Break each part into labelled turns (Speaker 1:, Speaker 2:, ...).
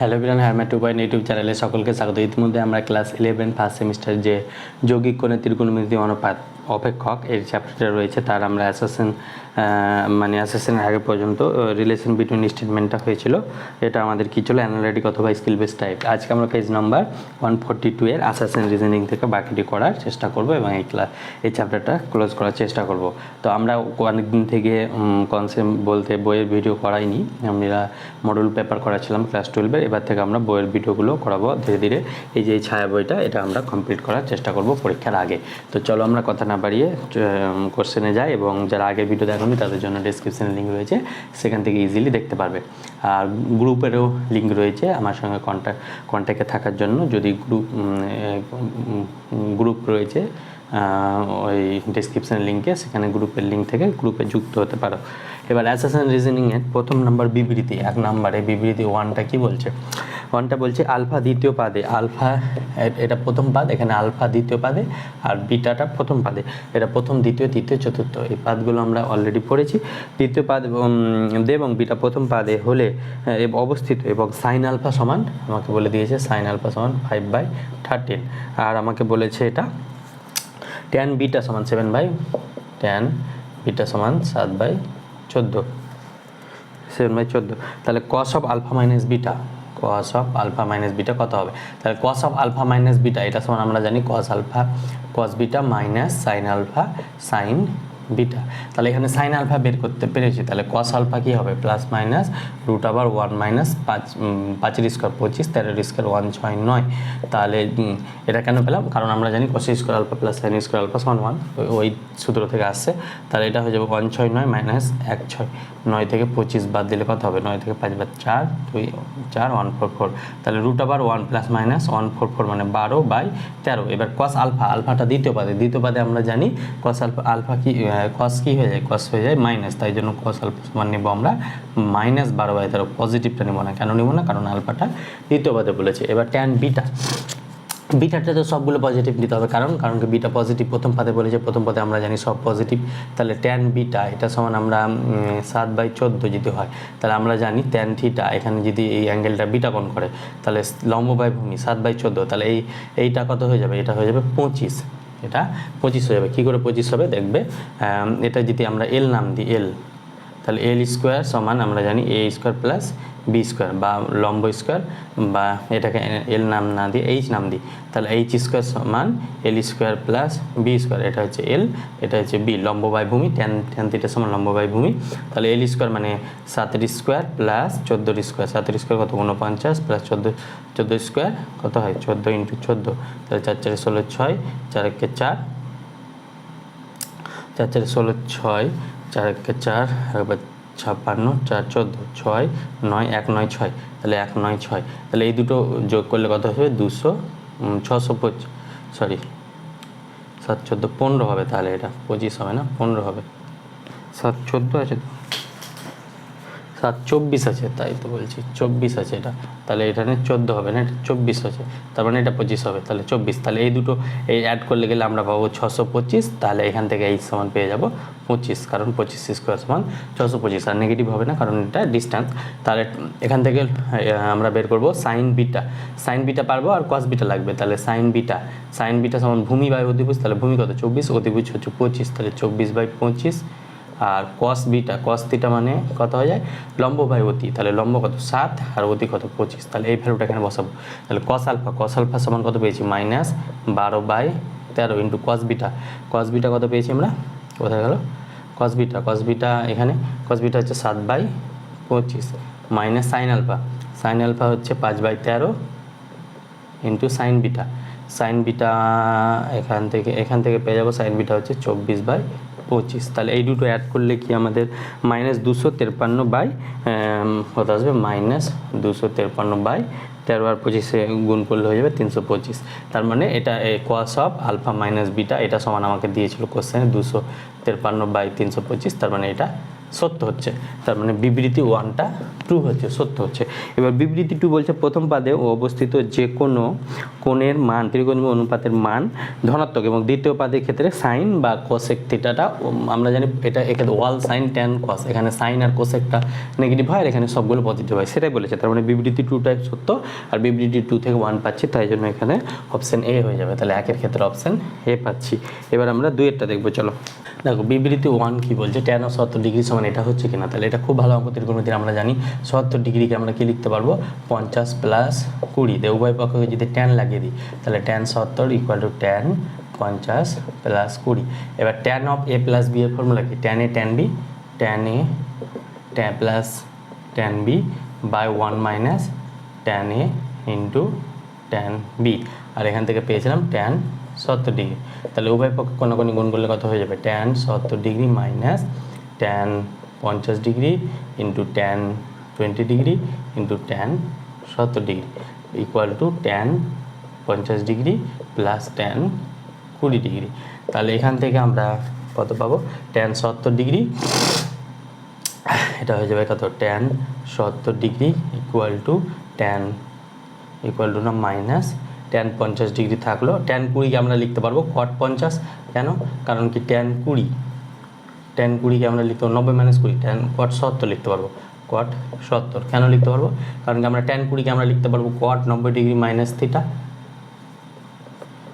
Speaker 1: Hello everyone, হারম্যাট 2.0 YouTube চ্যানেলে সকলকে স্বাগত। ইতিমধ্যে আমরা ক্লাস 11 ফার্স্ট সেমিস্টার যে যৌগিক কোণের ত্রিকোণমিতি অনুপাত অপেক্ষক এর চ্যাপ্টারটা রয়েছে, তার আমরা অ্যাসেশনের আগে পর্যন্ত রিলেশন বিটুইন স্টেটমেন্টটা হয়েছিল। এটা আমাদের কী ছিল, অ্যানালিটিক অথবা স্কিল বেস টাইপ। আজকে আমরা পেজ নাম্বার 142 এর অ্যাসেশন রিজনিং থেকে বাকিটি করার চেষ্টা করব এবং এই চ্যাপ্টারটা ক্লোজ করার চেষ্টা করব। তো আমরা অনেকদিন থেকে কনসেপ্ট বলতে বইয়ের ভিডিও করাইনি, আমরা মডেল পেপার করাছিলাম ক্লাস 12-এর। এবার থেকে আমরা বইয়ের ভিডিওগুলো করাবো ধীরে ধীরে। এই যে ছায়া বইটা, এটা আমরা কমপ্লিট করার চেষ্টা করব পরীক্ষার আগে। তো চলো আমরা কথা না বাড়িয়ে কোশ্চেনে যাই, এবং যারা আগের ভিডিও দেখেনি তাদের জন্য ডেসক্রিপশনে লিঙ্ক রয়েছে, সেখান থেকে ইজিলি দেখতে পারবে। আর গ্রুপেরও লিঙ্ক রয়েছে আমার সঙ্গে কন্ট্যাক্টে থাকার জন্য। যদি গ্রুপ রয়েছে ওই ডেসক্রিপশনের লিঙ্কে, সেখানে গ্রুপের লিঙ্ক থেকে গ্রুপে যুক্ত হতে পারো। এবার অ্যাসেশন রিজনিংয়ের প্রথম নাম্বার বিবৃতি, 1 নম্বরে বিবৃতি 1টা কী বলছে? 1টা বলছে আলফা দ্বিতীয় পাদে, আলফা এটা প্রথম পাদ, এখানে আলফা দ্বিতীয় পাদে আর বিটাটা প্রথম পাদে। এটা প্রথম, দ্বিতীয়, তৃতীয়, চতুর্থ, এই পাদগুলো আমরা অলরেডি পড়েছি। দ্বিতীয় পাদ এবং বিটা প্রথম পাদে হলে অবস্থিত এবং সাইন আলফা সমান, আমাকে বলে দিয়েছে সাইন আলফা সমান 5/13, আর আমাকে বলেছে এটা ট্যান বিটা সমান 7/10, বিটা সমান 7/14, 7/14। তাহলে cos of alpha minus beta, cos of alpha minus beta কত হবে? তাহলে cos of alpha minus beta, এটা সমান আমরা জানি cos alpha cos beta minus sine alpha sine beta. তাহলে এখানে সাইন আলফা বের করতে পেরেছি, তাহলে কস আলফা কী হবে? Plus minus √1 minus 5 square 25, 13 square 169। তাহলে এটা কেন পেলাম? কারণ আমরা জানি cos square alpha plus sine square alpha সমান 1, ওই সূত্র থেকে আসছে। তাহলে এটা হয়ে যাবে 169 মাইনাস 16, 9 থেকে 25 বাদ দিলে কত হবে? 9 থেকে 5 বাদ 4, 2 4, 144। তাহলে √1 প্লাস মাইনাস 144 মানে 12/13। এবার কস আলফা, আলফাটা দ্বিতীয় পাদে আমরা জানি কস আলফা কি, কস কী হয়ে যায়? কস হয়ে যায় মাইনাস, তাই জন্য কস আলফা সমান নেব আমরা -12/13। পজিটিভটা নেব না, কেন নেব না? কারণ আলফাটা দ্বিতীয় পাদে বলেছে। এবার ট্যান বিটা, বিটাটা তো সবগুলো পজিটিভ নিতে হবে, কারণ কি বিটা পজিটিভ প্রথম পাদে বলেছে, প্রথম পদে আমরা জানি সব পজিটিভ। তাহলে ট্যান বিটা এটা সমান আমরা 7/14 যদি হয়, তাহলে আমরা জানি ট্যান থিটা, এখানে যদি এই অ্যাঙ্গেলটা বিটা কোণ করে, তাহলে লম্ব বাই ভূমি 7/14, তাহলে এইটা কত হয়ে যাবে? এটা হয়ে যাবে 25, এটা 25 হয়ে যাবে। কী করে 25 হবে দেখবে? এটা যদি আমরা এল নাম দিই, এল, তাহলে এল স্কোয়ার সমান আমরা জানি এ স্কোয়ার প্লাস বি স্কোয়ার, বা লম্ব স্কোয়ার, বা এটাকে এল নাম না দিয়ে এইচ নাম দিই, তাহলে এইচ স্কোয়ার সমান এল স্কোয়ার প্লাস বি স্কোয়ার। এটা হচ্ছে এল, এটা হচ্ছে বি, লম্ব বাই ভূমি, ট্যান থিটা সমান লম্ব বাই ভূমি। তাহলে এল স্কোয়ার মানে 7 স্কোয়ার প্লাস 14 স্কোয়ার, 7 স্কোয়ার কত? 49 প্লাস 14 স্কোয়ার কত হয়? 14 × 14, তাহলে 4 4 16 6, 4 1 4, 4 4 16 6, 4 1 4, 56, 4 14, 6 9 1 9 6, তাহলে 1 9 6। তাহলে এই দুটো যোগ করলে কত হবে? 625, সরি 7 14 15 হবে। তাহলে এটা 25 হবে না, 15 হবে। 7 14 আছে, 7 24 আছে, তাই তো বলছি 24 আছে এটা। তাহলে এখানে 14 হবে না, এটা 24 আছে, তার মানে এটা 25 হবে, তাহলে 24। তাহলে এই দুটো অ্যাড করলে গেলে আমরা পাবো 625। তাহলে এখান থেকে এই সমান পেয়ে যাব 25, কারণ 25 স্কোয়ার সমান 625, আর নেগেটিভ হবে না কারণ এটা ডিস্ট্যান্স। তাহলে এখান থেকে আমরা বের করব সাইন বিটা, সাইন বিটা পারবো, আর কস বিটা লাগবে। তাহলে সাইন বিটা সমান ভূমি বাই অতিভুজ, তাহলে ভূমি কত? 24, অতিভুজ হচ্ছে 25, তাহলে 24/25। আর কস বিটা, কস থিটা মানে কত হয়ে যায়? লম্ব বাই অতি, তাহলে লম্ব কত? 7, আর অতি কত? 25। তাহলে এই ভ্যালুটা এখানে বসাবো। তাহলে কস আলফা সমান কত পেয়েছি? -12/13 ইন্টু কস বিটা কত পেয়েছি আমরা? কোথায় গেল কস বিটা? এখানে কস বিটা হচ্ছে 7/25 মাইনাস সাইন আলফা হচ্ছে 5/13 ইন্টু সাইন বিটা এখান থেকে পেয়ে যাবো সাইন বিটা হচ্ছে 24/25। তাহলে এই দুটো অ্যাড করলে কি আমাদের -253 কত আসবে? -253/13 আর 25 গুণ করলে হয়ে যাবে 325। তার মানে এটা cos of alpha minus beta, এটা সমান আমাকে দিয়েছিল কোশ্চেনে 253/325, তার মানে এটা সত্য হচ্ছে, তার মানে বিবৃতি 1টা ট্রু হচ্ছে, সত্য হচ্ছে। এবার বিবৃতি 2 বলছে প্রথম পাদে অবস্থিত যে কোনো কোণের মান ত্রিকোণমিতি অনুপাতের মান ধনাত্মক এবং দ্বিতীয় পাদের ক্ষেত্রে সাইন বা কোসেক থিটাটা আমরা জানি এটা এখানে ওয়াল সাইন ট্যান কস, এখানে সাইন আর কোসেকটা নেগেটিভ হয় আর এখানে সবগুলো পজিটিভ হয়, সেটাই বলেছে। তার মানে বিবৃতি 2টাই সত্য আর বিবৃতি 2 থেকে 1 পাচ্ছি, তাই জন্য এখানে অপশন এ হয়ে যাবে। তাহলে একের ক্ষেত্রে অপশন এ পাচ্ছি। এবার আমরা 2-এরটা দেখবো, চলো। দেখো বিবৃতি 1 কি বলছে, tan of 70 ডিগ্রি সমান এটা হচ্ছে কিনা। তাহলে এটা খুব ভালো অঙ্ক ত্রিকোণমিতির আমরা জানি 70 ডিগ্রিকে আমরা কি লিখতে পারবো 50 প্লাস 20 দিয়ে উভয় পক্ষকে যদি tan লাগিয়ে দিই তাহলে tan 70 equal to tan 50 plus 20। এবার tan of a plus b এর ফর্মুলা কি, tan a tan b, tan a tan plus tan b by 1 minus tan a into tan b, আর এখান থেকে পেয়েছিলাম tan 70 ডিগ্রি। তাহলে উভয় পক্ষে কোনাকুনি গুণ করলে কত হয়ে যাবে, tan 70 degree minus tan 50 degree into tan 20 degree into tan 70 degree equal to tan 50 degree plus tan 20 degree. তাহলে এখান থেকে আমরা কত পাবো, tan 70 ডিগ্রি এটা হয়ে যাবে কত, tan 70 ডিগ্রি ইকুয়াল টু না মাইনাস tan 50 ডিগ্রি থাকলো, tan 20কে আমরা লিখতে পারবো cot 50। কেন, কারণ কি tan 20কে আমরা লিখতে পারবো 90 মাইনাস 20 tan cot 70 লিখতে পারবো, cot 70 কেন লিখতে পারবো, কারণ কি আমরা tan 20কে আমরা লিখতে পারবো cot 90 ডিগ্রি মাইনাস থিটা।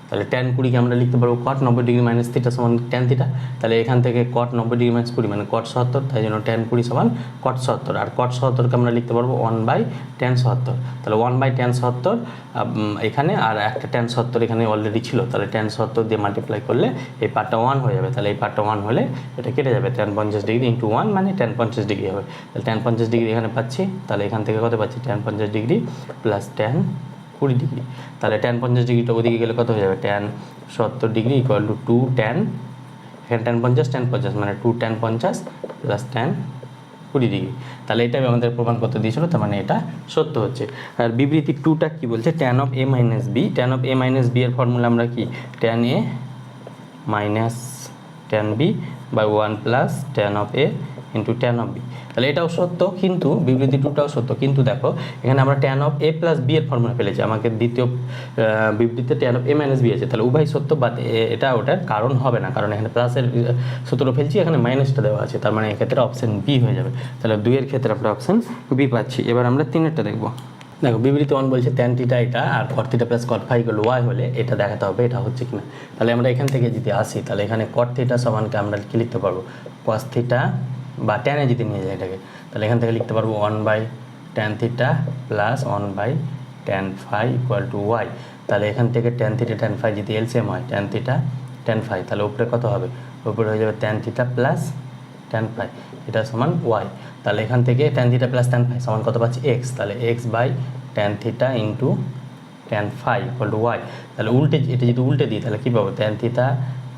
Speaker 1: তাহলে tan 20কে আমরা লিখতে পারবো cot 90 ডিগ্রি মাইনাস থিটা সমান tan থিটা। তাহলে এখান থেকে cot 90 ডিগ্রি মাইনাস 20 মানে cot 70, তাই জন্য tan 20 সমান cot 70, আর cot 70কে আমরা লিখতে পারবো 1/tan 70। তাহলে 1/tan 70 এখানে আর একটা tan 70 এখানে অলরেডি ছিল, তাহলে tan 70 দিয়ে মাল্টিপ্লাই করলে এই পার্টটা 1 হয়ে যাবে। তাহলে এই পার্টটা 1 হলে এটা কেটে যাবে, tan 50 ডিগ্রি ইন্টু 1 মানে tan 50 ডিগ্রি হবে। তাহলে tan 50 ডিগ্রি এখানে পাচ্ছি, তাহলে এখান থেকে কত পাচ্ছি tan 50 degree plus tan 20 degree. তাহলে tan 50 ডিগ্রিটা ওদিকে গেলে কত হয়ে যাবে, tan 70 degree equal to 2 tan, এখানে tan 50 মানে 2 tan 50 প্লাস tan 20 ডিগ্রি। তাহলে এটাই আমাদের প্রমাণ করতে দিয়েছিল, তার মানে এটা সত্য হচ্ছে। আর বিবৃতি 2টা কি বলছে, tan of a minus b, tan of a minus b এর ফর্মুলা আমরা কি tan a minus tan b by 1 plus tan of a into tan of b। তাহলে এটাও সত্য, কিন্তু বিবৃতি 2টাও সত্য, কিন্তু দেখো এখানে আমরা tan of a plus b এর ফর্মুলা পেলেছি, আমাকে দ্বিতীয় বিবৃতিতে tan of a minus b আছে, তাহলে উভয় সত্য, বাট এটা ওটার কারণ হবে না, কারণ এখানে প্লাসের সূত্র ফেলছি, এখানে মাইনাসটা দেওয়া আছে, তার মানে এক্ষেত্রে অপশন বি হয়ে যাবে। তাহলে 2-এর ক্ষেত্রে আমরা অপশন বি পাচ্ছি। এবার আমরা 3-এরটা দেখবো। দেখো বিবৃতি 1 বলছে tan থিটা এটা আর cot theta plus cot phi equal y হলে এটা দেখাতে হবে এটা হচ্ছে কিনা। তাহলে আমরা এখান থেকে যদি আসি তাহলে এখানে cot থিটা সমানকে আমরা কি লিখতে পারবো, cos থিটা বা tan এ যদি নিয়ে যায় এটাকে, তাহলে এখান থেকে লিখতে পারবো 1/tan theta plus 1/tan phi equal to y। তাহলে এখান থেকে tan থিটা tan ফাই যদি এলসিএম হয় tan থিটা tan ফাই, তাহলে উপরে কত হবে, উপরে হয়ে যাবে tan theta plus tan phi, এটা সমান y। তাহলে এখান থেকে tan theta plus tan phi সমান কত পাচ্ছি x, তাহলে x/tan theta into tan phi equal to y। তাহলে উল্টে এটা যদি উল্টে দিই তাহলে কী পাবো, tan theta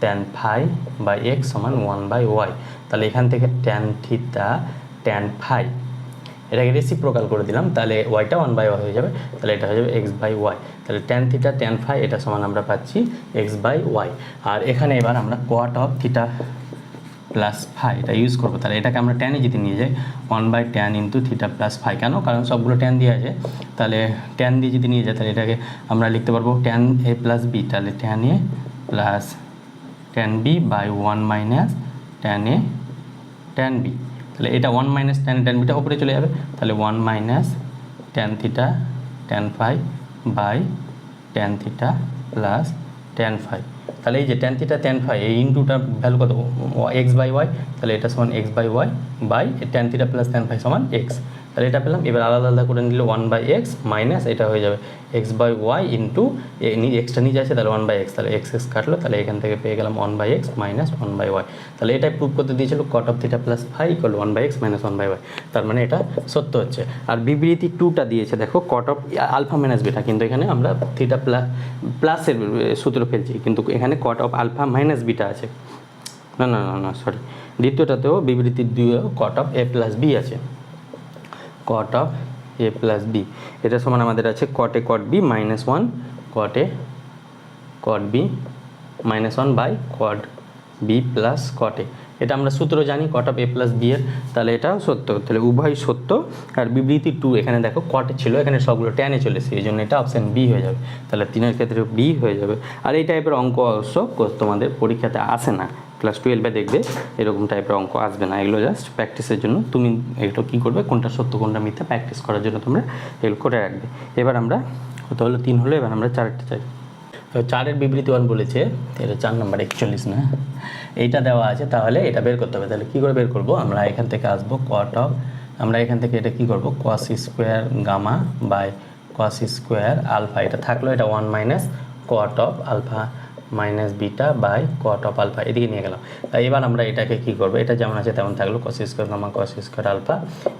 Speaker 1: tan phi by x সমান 1/y। তাহলে এখান থেকে tan থিটা tan ফাই এটাকে রেসিপ্রোকাল করে দিলাম, তাহলে ওয়াইটা 1/y হয়ে যাবে, তাহলে এটা হয়ে যাবে x/y। তাহলে tan থিটা tan ফাই এটা সমান আমরা পাচ্ছি x/y। আর এখানে এবার আমরা cot of theta plus phi এটা ইউজ করবো, তাহলে এটাকে আমরা ট্যানে যদি নিয়ে যাই 1/tan into theta plus phi, কেন, কারণ সবগুলো ট্যান দিয়ে আছে, তাহলে ট্যান দিয়ে যদি নিয়ে যাই তাহলে এটাকে আমরা লিখতে পারবো tan a প্লাস b, তাহলে tan a plus tan b by 1 minus tan a tan b। তাহলে এটা 1 মাইনাস tan tan bটা উপরে চলে যাবে, তাহলে 1 minus tan theta tan phi by tan theta plus tan phi. তাহলে এই যে tan থিটা tan ফাই এই ইনটুটা ভ্যালু কত x/y, তাহলে এটা সমান x/y by tan theta plus tan phi সমান x। তাহলে এটা পেলাম। এবার আলাদা আলাদা করে নিলে 1/x মাইনাস এটা হয়ে যাবে x/y ইন্টু এক্সটা নিচে আছে, তাহলে 1/x, তাহলে x কাটলো, তাহলে এখান থেকে পেয়ে গেলাম 1/x মাইনাস 1/y। তাহলে এটাই প্রুভ করতে দিয়েছিল cot of theta plus phi equal 1/x minus 1/y, তার মানে এটা সত্য হচ্ছে। আর বিবৃতি 2টা দিয়েছে দেখো cot of alpha minus beta, কিন্তু এখানে আমরা থিটা প্লাসের সূত্র ফেলছি, কিন্তু এখানে cot of alpha minus beta আছে, না সরি, দ্বিতীয়টাতেও বিবৃতি 2 cot of a plus b আছে, cot of a plus b এটা সমান আমাদের আছে cot a cot b minus 1 cot a cot b minus 1 by cot b plus cot a। এটা আমরা সূত্র জানি cot of A plus b এর, তাহলে এটাও সত্য, তাহলে উভয় সত্য। আর বিবৃতি 2 এখানে দেখো কটে ছিল, এখানে সবগুলো ট্যানে চলেছে, এই জন্য এটা অপশান বি হয়ে যাবে। তাহলে 3-এর ক্ষেত্রে বি হয়ে যাবে। আর এই টাইপের অঙ্ক অবশ্য তোমাদের পরীক্ষাতে আসে না, ক্লাস 12-এ দেখবে এরকম টাইপের অঙ্ক আসবে না, এগুলো জাস্ট প্র্যাকটিসের জন্য। তুমি এগুলো কী করবে, কোনটা সত্য কোনটা মিথ্যা প্র্যাকটিস করার জন্য তোমরা এগুলো করে রাখবে। এবার আমরা কত হলো 3 হলো, এবার আমরা 4টা চাই। তো 4-এর বিবৃতি 1 বলেছে, এটা 4 নম্বর 41 না, এইটা দেওয়া আছে, তাহলে এটা বের করতে হবে। তাহলে কী করে বের করব, আমরা এখান থেকে আসবো কট অফ, আমরা এখান থেকে এটা কী করবো, cos square gamma by cos square alpha, এটা থাকলো, এটা 1 minus cot of alpha minus beta by cot of alpha, এদিকে নিয়ে গেলাম। তাই এবার আমরা এটাকে কী করবো, এটা যেমন আছে তেমন থাকলো, cos square gamma cos square alpha,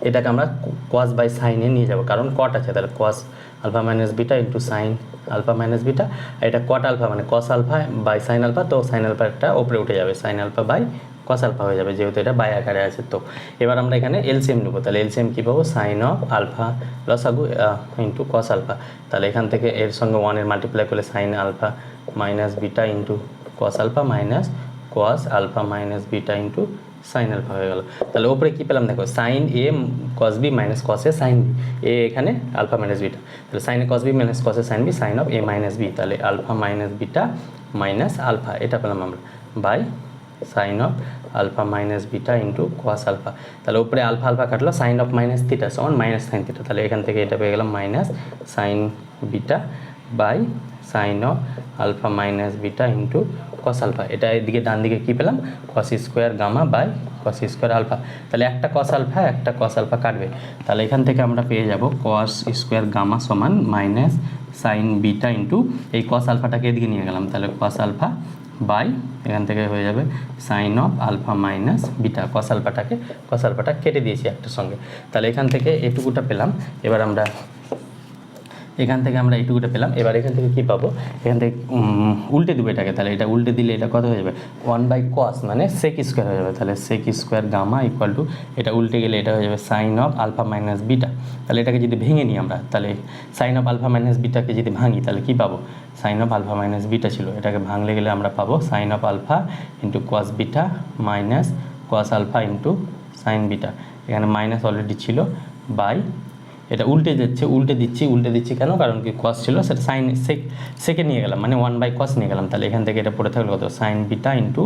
Speaker 1: এটাকে আমরা কস বাই সাইনে নিয়ে যাব, কারণ কট আছে, তাহলে cos alpha minus beta into sine alpha minus beta, এটা কট আলফা মানে cos alpha by sine alpha, তো সাইন আলফাটা ওপরে উঠে যাবে, sine alpha by cos alpha হয়ে যাবে, যেহেতু এটা বাই আকারে আছে। তো এবার আমরা এখানে এলসিএম নেবো, তাহলে এলসিএম কী পাবো, সাইন অফ আলফা লসাগু ইন্টু কস আলফা, তাহলে এখান থেকে এর সঙ্গে 1-এর মাল্টিপ্লাই করলে sine alpha minus beta into cos alpha minus cos alpha minus beta into sine alpha হয়ে গেল। তাহলে ওপরে কী পেলাম দেখো, sine A cos B minus cos A sine b, a এখানে আলফা মাইনাস বিটা, তাহলে sine A cos B minus cos A sine B, sine of A minus B, তাহলে alpha minus beta minus alpha, এটা পেলাম আমরা by sine of alpha minus beta into cos alpha, তাহলে উপরে alpha alpha কাটলো, sine of minus theta সমান minus sine theta, তাহলে এখান থেকে এটা পেয়ে গেলাম minus sine beta by sine of alpha minus beta into cos alpha, এটা এদিকে ডান দিকে কী পেলাম, cos square gamma by cos square alpha, তাহলে একটা কস আলফা কাটবে, তাহলে এখান থেকে আমরা পেয়ে যাব কস স্কোয়ার গামা সমান মাইনাস সাইন বিটা ইন্টু এই কস আলফাটাকে এদিকে নিয়ে গেলাম, তাহলে কস আলফা বাই এখান থেকে হয়ে যাবে sine of alpha minus beta, cos আলফাটা কেটে দিয়েছি একটার সঙ্গে, তাহলে এখান থেকে এটুকুটা পেলাম। এবার আমরা এখান থেকে আমরা এইটুকুটা পেলাম, এবার এখান থেকে কী পাবো, এখান থেকে উল্টে দেবো এটাকে, তাহলে এটা উল্টে দিলে এটা কত হয়ে যাবে, 1/cos মানে সেক স্কোয়ার হয়ে যাবে, তাহলে sec square gamma equal to, এটা উল্টে গেলে এটা হয়ে যাবে sine of alpha minus beta, তাহলে এটাকে যদি ভেঙে নিই আমরা, তাহলে সাইন অফ আলফা মাইনাস বিটাকে যদি ভাঙি তাহলে কী পাবো, sine of alpha minus beta ছিল, এটাকে ভাঙলে গেলে আমরা পাবো sine of alpha into cos beta minus cos alpha into sine beta, এখানে মাইনাস অলরেডি ছিল বাই, এটা উল্টে দিচ্ছি কেন, কারণ কি কস ছিল, সেটা সাইন সেকে নিয়ে গেলাম, মানে 1/cos নিয়ে গেলাম, তাহলে এখান থেকে এটা পড়ে থাকলো কত, sine beta into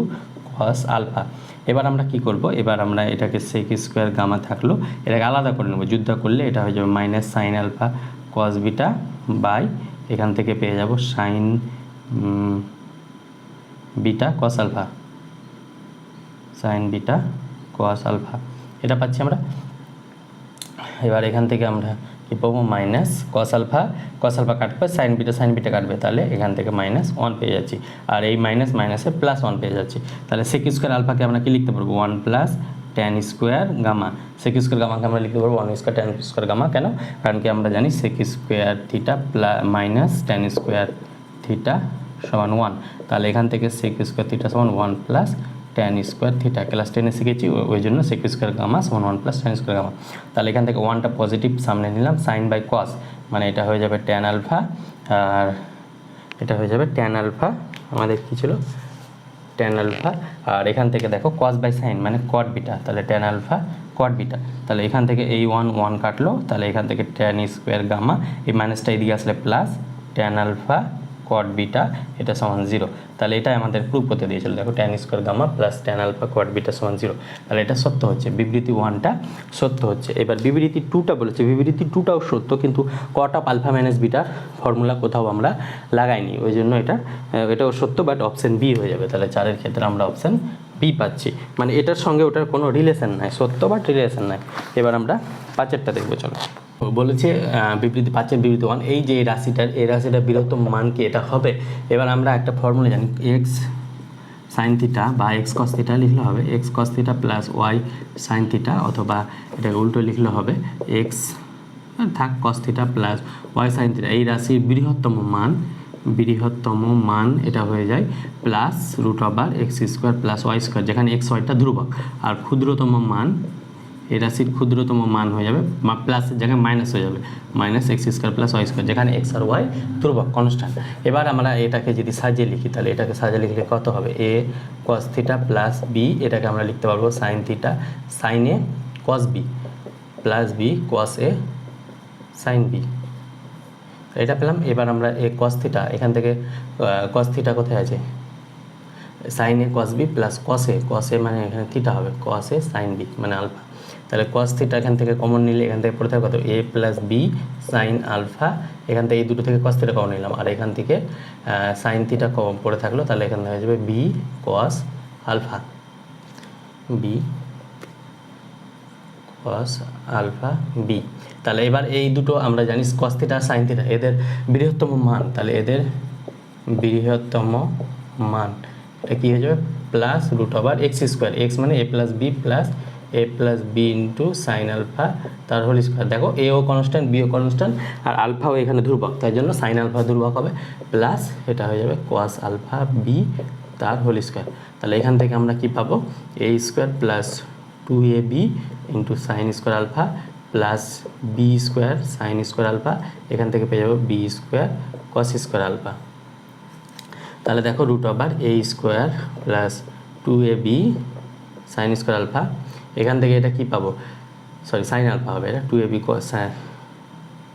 Speaker 1: cos alpha. এবার আমরা কি করব, এবার আমরা এটাকে সেক স্কোয়ার গামা থাকলো, এটাকে আলাদা করে নেবো, যুদ্ধ করলে এটা হয়ে যাবে minus sine alpha cos beta by এখান থেকে পেয়ে যাব sine beta cos alpha, sine beta cos alpha, এটা পাচ্ছি আমরা। এবার এখান থেকে আমরা কী পাবো, মাইনাস কস আলফা কাটবে, সাইন বিটা কাটবে, তাহলে এখান থেকে -1 পেয়ে যাচ্ছি, আর এই মাইনাসে +1 পেয়ে যাচ্ছি, তাহলে সেক স্কোয়ার আলফাকে আমরা কি লিখতে পারবো, 1 plus tan square gamma, sec square গামাকে আমরা লিখতে পারবো 1 স্কোয়ার ট্যান স্কোয়ার গামা, কেন, কারণ কি আমরা জানি sec square theta minus tan square theta সমান 1, তাহলে এখান থেকে সেক স্কোয়ার থিটা সমান 1 plus tan square theta, class 10-এ শিখেছি, ওই জন্য সেক স্কোয়ার গামা সমান 1 প্লাস ট্যান স্কোয়ার গামা, তাহলে এখান থেকে 1টা পজিটিভ সামনে নিলাম, সাইন বাই কস মানে এটা হয়ে যাবে ট্যান আলফা, আর এটা হয়ে যাবে ট্যান আলফা, আমাদের কী ছিল ট্যান আলফা, আর এখান থেকে দেখো কস বাই সাইন মানে কট বিটা, তাহলে ট্যান আলফা কট বিটা, তাহলে এখান থেকে এই 1 কাটলো, তাহলে এখান থেকে ট্যান স্কোয়ার গামা, এই মাইনাসটা এদিকে আসলে plus tan alpha cot beta এটা সমান 0, তাহলে এটাই আমাদের প্রুফ করতে দিয়েছিল, দেখো tan square gamma plus tan alpha cot beta সমান 0, তাহলে এটা সত্য হচ্ছে, বিবৃতি 1টা সত্য হচ্ছে। এবার বিবৃতি 2টা বলেছে, বিবৃতি 2টাও সত্য, কিন্তু কট অফ আলফা মাইনাস বিটার ফর্মুলা কোথাও আমরা লাগাইনি, ওই জন্য এটাও সত্য, বাট অপশান বি হয়ে যাবে, তাহলে 4-এর ক্ষেত্রে আমরা অপশান বি পাচ্ছি, মানে এটার সঙ্গে ওটার কোনো রিলেশন নাই, সত্য বাট রিলেশন নাই। এবার আমরা 5-এরটা দেখবো, চলো। বলেছে বিবৃতি 5-এর বিবৃতি 1, এই যে এই রাশিটার বৃহত্তম মান কি এটা হবে। এবার আমরা একটা ফর্মুলা জানি, এক্স সাইন থিটা বা এক্স কস থিটা লিখলে হবে x cos theta plus y sine theta, অথবা এটাকে উল্টো লিখলে হবে x cos theta plus y sine theta, এই রাশির বৃহত্তম মান এটা হয়ে যায় plus √x² plus y square, যেখানে x ওয়াইটা ধ্রুবক, আর ক্ষুদ্রতম মান এই রাশির ক্ষুদ্রতম মান হয়ে যাবে প্লাসের জায়গায় মাইনাস হয়ে যাবে, minus x square plus y square, যেখানে এক্স আর ওয়াই ধ্রুবক কনস্ট্যান্ট। এবার আমরা এটাকে যদি সাজিয়ে লিখি তাহলে এটাকে সাজিয়ে লিখলে কত হবে, এ কস থিটা প্লাস বি, এটাকে আমরা লিখতে পারবো সাইন থিটা সাইন এ কস বি প্লাস বি কস এ সাইন বি, এটা পেলাম। এবার আমরা এ কস থিটা, এখান থেকে কস থিটা কোথায় আছে, সাইন এ কস বি প্লাস কস এ মানে এখানে থিটা হবে, কস এ সাইন বি মানে আলফা। তাহলে কস থিটা এখান থেকে কমন নিলে এখান থেকে পড়ে থাকবে কত, এ প্লাস বি সাইন আলফা, এখান থেকে এই দুটো থেকে কস থিটা কমন নিলাম, আর এখান থেকে সাইন থিটা কম পড়ে থাকলো, তাহলে এখানে হয়ে যাবে b cos alpha, b cos alpha b. তাহলে এবার এই দুটো আমরা জানি কস থিটা আর সাইন থিটা এদের বৃহত্তম মান, তাহলে এদের বৃহত্তম মান এটা কী হয়ে যাবে, plus root over x square, x মানে a plus B into sine alpha তার হোল স্কোয়ার। দেখো এও কনস্ট্যান্ট বিও কনস্ট্যান্ট আর আলফাও এখানে ধ্রুবক, তাই জন্য সাইন আলফা ধ্রুবক হবে, প্লাস এটা হয়ে যাবে কস আলফা বি তার হোল স্কোয়ার। তাহলে এখান থেকে আমরা কি পাবো, a square plus 2ab into sine square alpha plus b square sine square alpha, এখান থেকে পেয়ে যাবো b square cos square alpha. তাহলে দেখো root over a square plus 2ab sine square alpha, এখান থেকে এটা কি পাবো, সরি সাইন আলফা হবে, এটা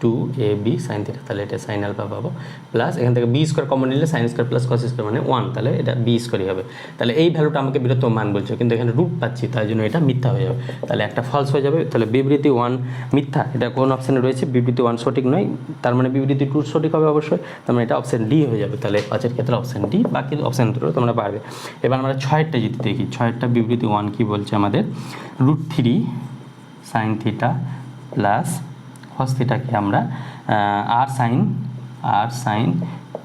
Speaker 1: 2ab সাইন থিটা, তাহলে এটা সাইন আলফা পাবো, প্লাস এখান থেকে বি স্কোয়ার কমন নিলে sine square plus cos square মানে 1, তাহলে এটা বি স্কোয়ারই হবে। তাহলে এই ভ্যালুটা আমাকে বৃহত্তম মান বলছে, কিন্তু এখানে রুট পাচ্ছি তাই জন্য এটা মিথ্যা হয়ে যাবে, তাহলে একটা ফলস হয়ে যাবে। তাহলে বিবৃতি 1 মিথ্যা, এটা কোন অপশানে রয়েছে, বিবৃতি 1 সঠিক নয়, তার মানে বিবৃতি 2 সঠিক হবে অবশ্যই, তার মানে এটা অপশান ডি হয়ে যাবে। তাহলে 5-এর ক্ষেত্রে অপশান ডি, বাকি অপশান দুটো তোমরা পারবে। এবার আমরা 6-এরটা যদি দেখি, 6-এরটা বিবৃতি 1 কি বলছে আমাদের, √3 সাইন থিটা প্লাস কস থিটাকে আমরা আর সাইন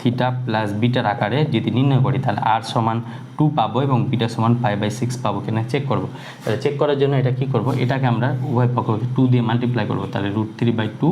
Speaker 1: থিটা প্লাস বিটার আকারে যদি নির্ণয় করি তাহলে আর সমান 2 পাবো এবং বিটা সমান π/6 পাবো কিনা চেক করবো। তাহলে চেক করার জন্য এটা কি করব, এটাকে আমরা উভয় পক্ষকে 2 দিয়ে মাল্টিপ্লাই করবো, তাহলে √3/2